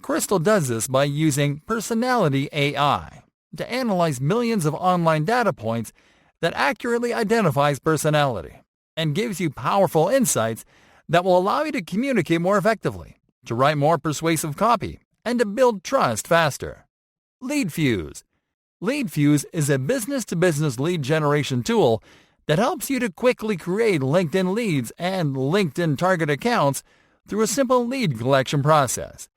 Crystal does this by using Personality AI to analyze millions of online data points that accurately identifies personality and gives you powerful insights that will allow you to communicate more effectively, to write more persuasive copy, and to build trust faster. LeadFuse. LeadFuse is a business-to-business lead generation tool that helps you to quickly create LinkedIn leads and LinkedIn target accounts through a simple lead collection process.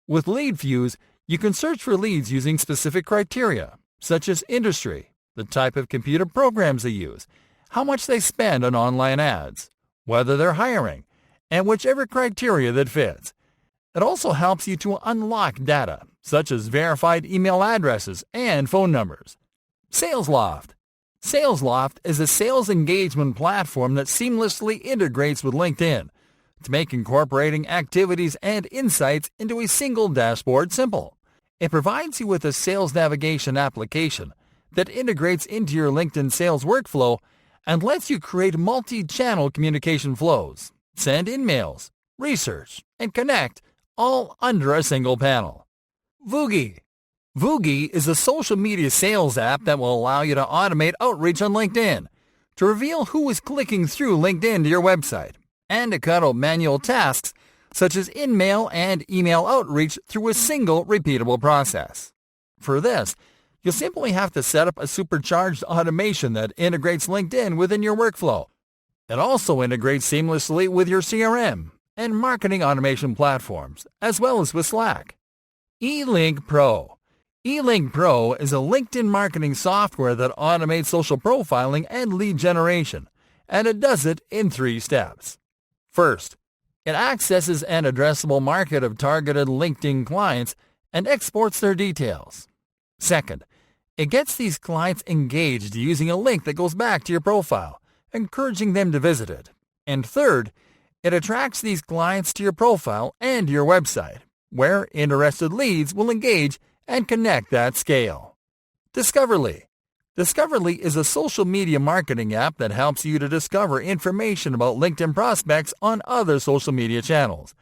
With LeadFuse, you can search for leads using specific criteria, such as industry, the type of computer programs they use, how much they spend on online ads, whether they're hiring, and whichever criteria that fits. It also helps you to unlock data, such as verified email addresses and phone numbers. SalesLoft. SalesLoft is a sales engagement platform that seamlessly integrates with LinkedIn to make incorporating activities and insights into a single dashboard simple. It provides you with a sales navigation application that integrates into your LinkedIn sales workflow and lets you create multi-channel communication flows, send emails, research, and connect all under a single panel. Vugi. Vugi is a social media sales app that will allow you to automate outreach on LinkedIn, to reveal who is clicking through LinkedIn to your website, and to cut out manual tasks such as in-mail and email outreach through a single repeatable process. For this, you'll simply have to set up a supercharged automation that integrates LinkedIn within your workflow. It also integrates seamlessly with your CRM and marketing automation platforms, as well as with Slack. eLink Pro. eLink Pro is a LinkedIn marketing software that automates social profiling and lead generation, and it does it in 3 steps. First, it accesses an addressable market of targeted LinkedIn clients and exports their details. Second, it gets these clients engaged using a link that goes back to your profile, encouraging them to visit it. And third, it attracts these clients to your profile and your website, where interested leads will engage and connect at scale. Discoverly. Discoverly is a social media marketing app that helps you to discover information about LinkedIn prospects on other social media channels.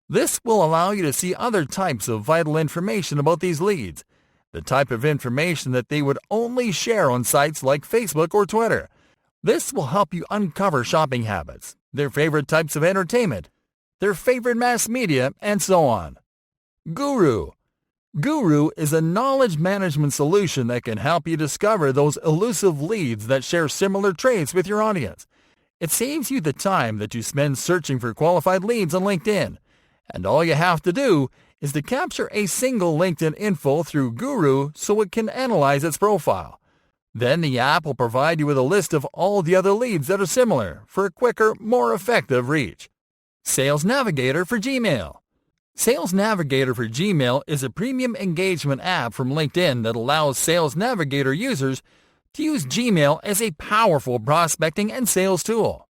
This will allow you to see other types of vital information about these leads, the type of information that they would only share on sites like Facebook or Twitter. This will help you uncover shopping habits, their favorite types of entertainment, their favorite mass media, and so on. Guru. Guru is a knowledge management solution that can help you discover those elusive leads that share similar traits with your audience. It saves you the time that you spend searching for qualified leads on LinkedIn, and all you have to do is to capture a single LinkedIn info through Guru so it can analyze its profile. Then the app will provide you with a list of all the other leads that are similar for a quicker, more effective reach. Sales Navigator for Gmail. Sales Navigator for Gmail is a premium engagement app from LinkedIn that allows Sales Navigator users to use Gmail as a powerful prospecting and sales tool.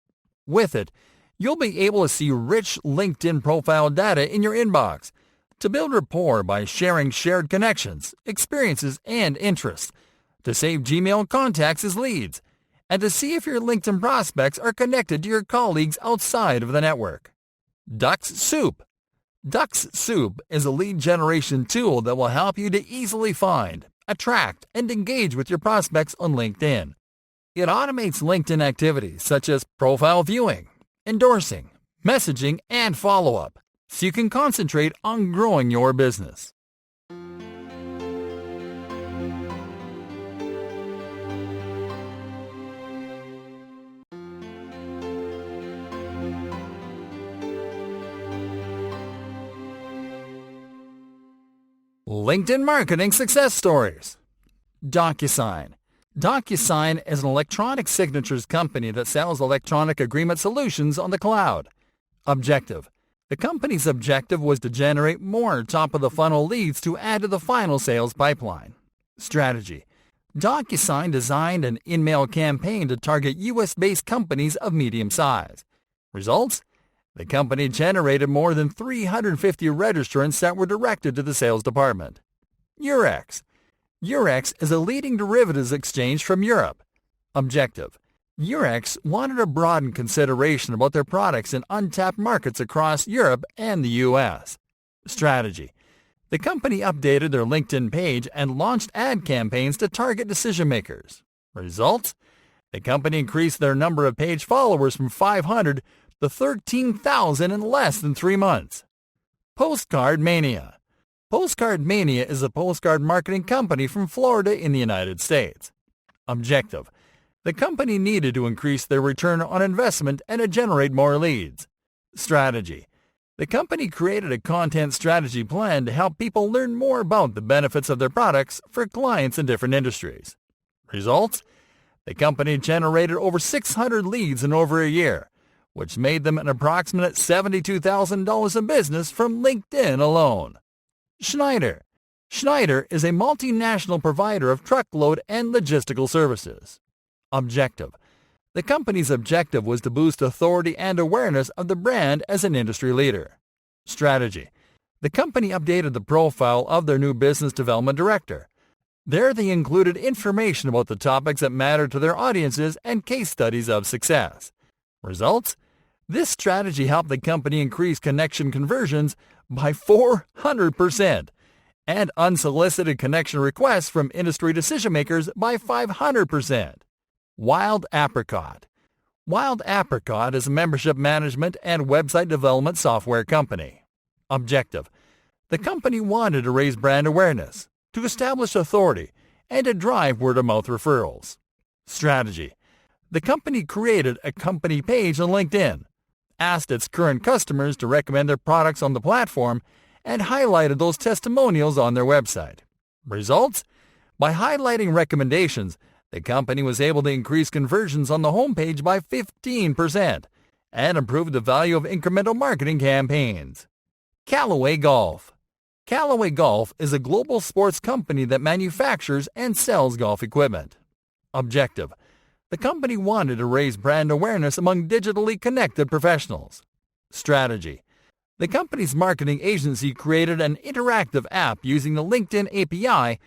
With it, you'll be able to see rich LinkedIn profile data in your inbox, to build rapport by sharing shared connections, experiences, and interests, to save Gmail contacts as leads, and to see if your LinkedIn prospects are connected to your colleagues outside of the network. Ducks Soup. Ducks Soup is a lead generation tool that will help you to easily find, attract, and engage with your prospects on LinkedIn. It automates LinkedIn activities such as profile viewing, endorsing, messaging, and follow-up, so you can concentrate on growing your business. LinkedIn Marketing Success Stories. DocuSign. DocuSign is an electronic signatures company that sells electronic agreement solutions on the cloud. Objective. The company's objective was to generate more top-of-the-funnel leads to add to the final sales pipeline. Strategy. DocuSign designed an in-mail campaign to target U.S.-based companies of medium size. Results? The company generated more than 350 registrants that were directed to the sales department. Eurex. Eurex is a leading derivatives exchange from Europe. Objective. Eurex wanted to broaden consideration about their products in untapped markets across Europe and the U.S. Strategy. The company updated their LinkedIn page and launched ad campaigns to target decision makers. Results? The company increased their number of page followers from 500 to 13,000 in less than 3 months. Postcard Mania. Postcard Mania is a postcard marketing company from Florida in the United States. Objective. The company needed to increase their return on investment and to generate more leads. Strategy. The company created a content strategy plan to help people learn more about the benefits of their products for clients in different industries. Results? The company generated over 600 leads in over a year, which made them an approximate $72,000 in business from LinkedIn alone. Schneider. Schneider is a multinational provider of truckload and logistical services. Objective. The company's objective was to boost authority and awareness of the brand as an industry leader. Strategy. The company updated the profile of their new business development director. There they included information about the topics that matter to their audiences and case studies of success. Results? This strategy helped the company increase connection conversions by 400% and unsolicited connection requests from industry decision makers by 500%. Wild Apricot. Wild Apricot is a membership management and website development software company. Objective. The company wanted to raise brand awareness, to establish authority, and to drive word-of-mouth referrals. Strategy. The company created a company page on LinkedIn, asked its current customers to recommend their products on the platform, and highlighted those testimonials on their website. Results? By highlighting recommendations, the company was able to increase conversions on the homepage by 15% and improve the value of incremental marketing campaigns. Callaway Golf. Callaway Golf is a global sports company that manufactures and sells golf equipment. Objective. The company wanted to raise brand awareness among digitally connected professionals. Strategy. The company's marketing agency created an interactive app using the LinkedIn API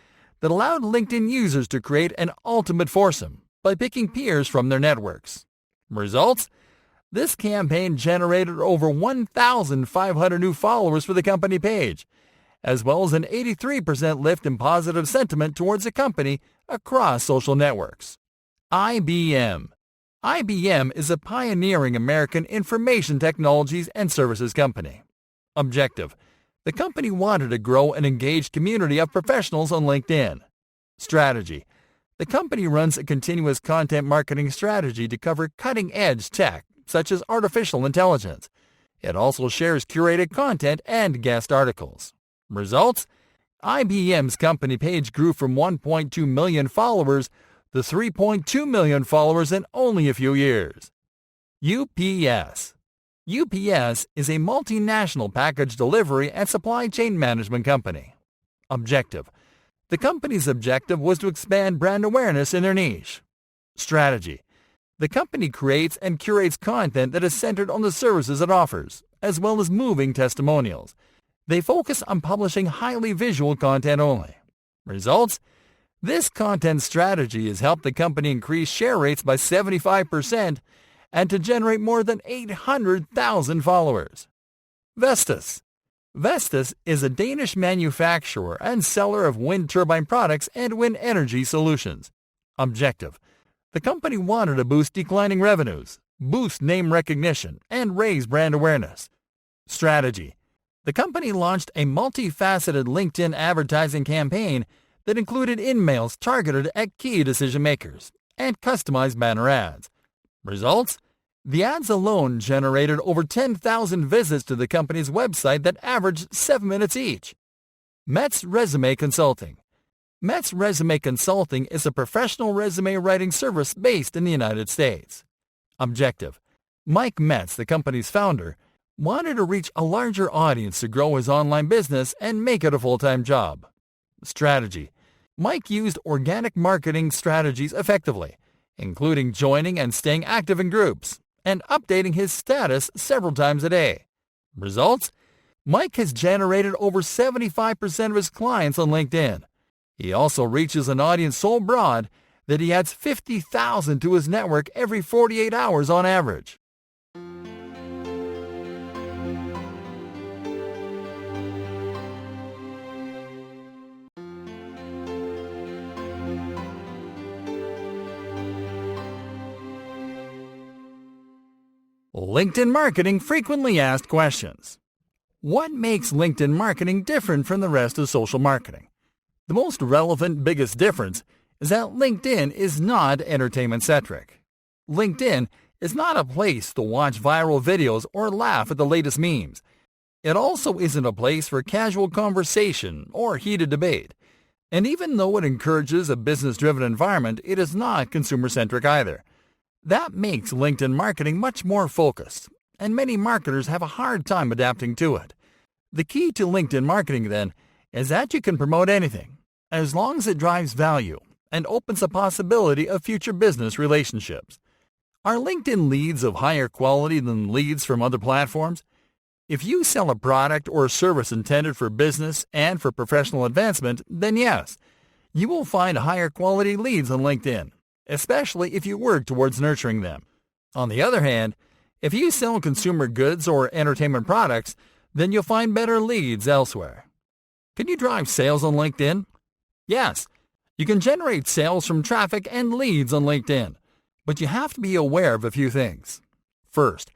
that allowed LinkedIn users to create an ultimate foursome by picking peers from their networks. Results? This campaign generated over 1,500 new followers for the company page, as well as an 83% lift in positive sentiment towards the company across social networks. IBM. IBM is a pioneering American information technologies and services company. Objective. The company wanted to grow an engaged community of professionals on LinkedIn. Strategy. The company runs a continuous content marketing strategy to cover cutting-edge tech, such as artificial intelligence. It also shares curated content and guest articles. Results? IBM's company page grew from 1.2 million followers to 3.2 million followers in only a few years. UPS. UPS is a multinational package delivery and supply chain management company. Objective. The company's objective was to expand brand awareness in their niche. Strategy. The company creates and curates content that is centered on the services it offers, as well as moving testimonials. They focus on publishing highly visual content only. Results? This content strategy has helped the company increase share rates by 75% and to generate more than 800,000 followers. Vestas. Vestas is a Danish manufacturer and seller of wind turbine products and wind energy solutions. Objective. The company wanted to boost declining revenues, boost name recognition, and raise brand awareness. Strategy. The company launched a multifaceted LinkedIn advertising campaign that included in-mails targeted at key decision makers and customized banner ads. Results? The ads alone generated over 10,000 visits to the company's website that averaged 7 minutes each. Metz Resume Consulting. Metz Resume Consulting is a professional resume writing service based in the United States. Objective. Mike Metz, the company's founder, wanted to reach a larger audience to grow his online business and make it a full-time job. Strategy. Mike used organic marketing strategies effectively, including joining and staying active in groups and updating his status several times a day. Results? Mike has generated over 75% of his clients on LinkedIn. He also reaches an audience so broad that he adds 50,000 to his network every 48 hours on average. LinkedIn marketing frequently asked questions. What makes LinkedIn marketing different from the rest of social marketing? The most relevant biggest difference is that LinkedIn is not entertainment-centric. LinkedIn is not a place to watch viral videos or laugh at the latest memes. It also isn't a place for casual conversation or heated debate. And even though it encourages a business-driven environment, it is not consumer-centric either. That makes LinkedIn marketing much more focused, and many marketers have a hard time adapting to it. The key to LinkedIn marketing, then, is that you can promote anything, as long as it drives value and opens a possibility of future business relationships. Are LinkedIn leads of higher quality than leads from other platforms? If you sell a product or service intended for business and for professional advancement, then yes, you will find higher quality leads on LinkedIn, especially if you work towards nurturing them. On the other hand, if you sell consumer goods or entertainment products, then you'll find better leads elsewhere. Can you drive sales on LinkedIn? Yes, you can generate sales from traffic and leads on LinkedIn, but you have to be aware of a few things. First,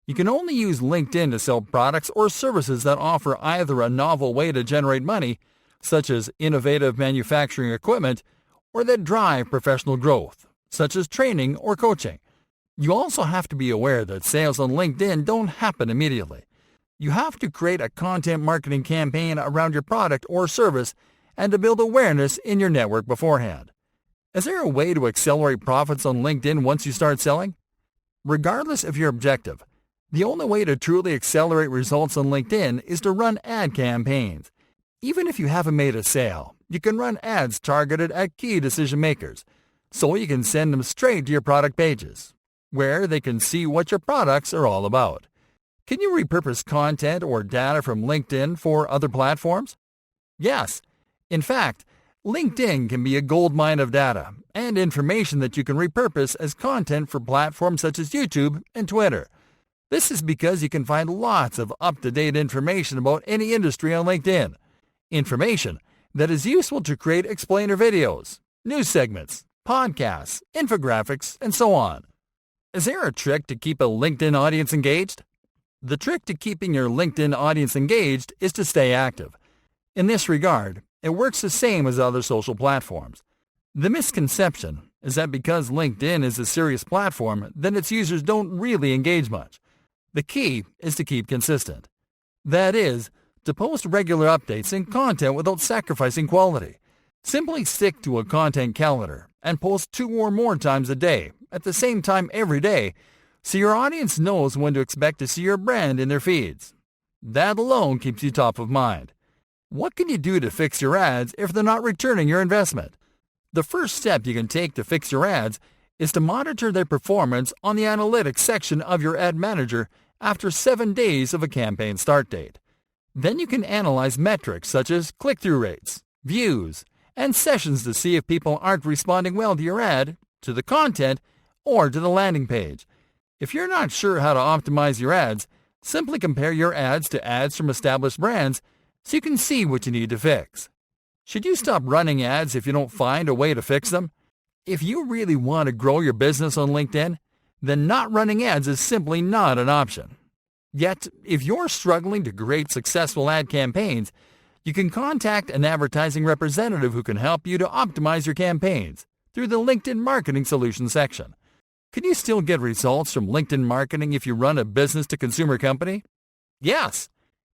you can only use LinkedIn to sell products or services that offer either a novel way to generate money, such as innovative manufacturing equipment, or that drive professional growth, such as training or coaching. You also have to be aware that sales on LinkedIn don't happen immediately. You have to create a content marketing campaign around your product or service and to build awareness in your network beforehand. Is there a way to accelerate profits on LinkedIn once you start selling? Regardless of your objective, the only way to truly accelerate results on LinkedIn is to run ad campaigns. Even if you haven't made a sale, you can run ads targeted at key decision makers, so you can send them straight to your product pages, where they can see what your products are all about. Can you repurpose content or data from LinkedIn for other platforms? Yes. In fact, LinkedIn can be a goldmine of data and information that you can repurpose as content for platforms such as YouTube and Twitter. This is because you can find lots of up-to-date information about any industry on LinkedIn. Information that is useful to create explainer videos, news segments, podcasts, infographics, and so on. Is there a trick to keep a LinkedIn audience engaged? The trick to keeping your LinkedIn audience engaged is to stay active. In this regard, it works the same as other social platforms. The misconception is that because LinkedIn is a serious platform, then its users don't really engage much. The key is to keep consistent. That is, to post regular updates and content without sacrificing quality. Simply stick to a content calendar and post 2 or more times a day at the same time every day so your audience knows when to expect to see your brand in their feeds. That alone keeps you top of mind. What can you do to fix your ads if they're not returning your investment? The first step you can take to fix your ads is to monitor their performance on the analytics section of your ad manager after 7 days of a campaign start date. Then you can analyze metrics such as click-through rates, views, and sessions to see if people aren't responding well to your ad, to the content, or to the landing page. If you're not sure how to optimize your ads, simply compare your ads to ads from established brands so you can see what you need to fix. Should you stop running ads if you don't find a way to fix them? If you really want to grow your business on LinkedIn, then not running ads is simply not an option. Yet, if you're struggling to create successful ad campaigns, you can contact an advertising representative who can help you to optimize your campaigns through the LinkedIn Marketing Solutions section. Can you still get results from LinkedIn marketing if you run a business-to-consumer company? Yes.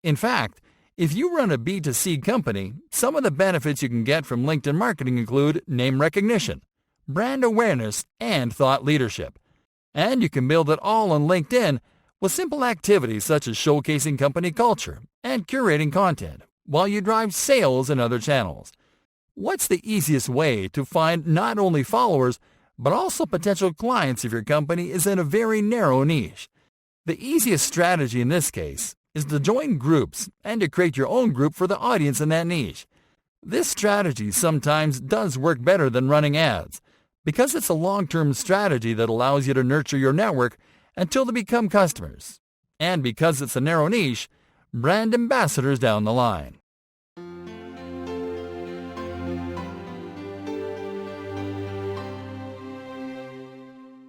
In fact, if you run a B2C company, some of the benefits you can get from LinkedIn marketing include name recognition, brand awareness, and thought leadership. And you can build it all on LinkedIn with simple activities such as showcasing company culture and curating content while you drive sales in other channels. What's the easiest way to find not only followers, but also potential clients if your company is in a very narrow niche? The easiest strategy in this case is to join groups and to create your own group for the audience in that niche. This strategy sometimes does work better than running ads because it's a long-term strategy that allows you to nurture your network until they become customers. And because it's a narrow niche, brand ambassadors down the line.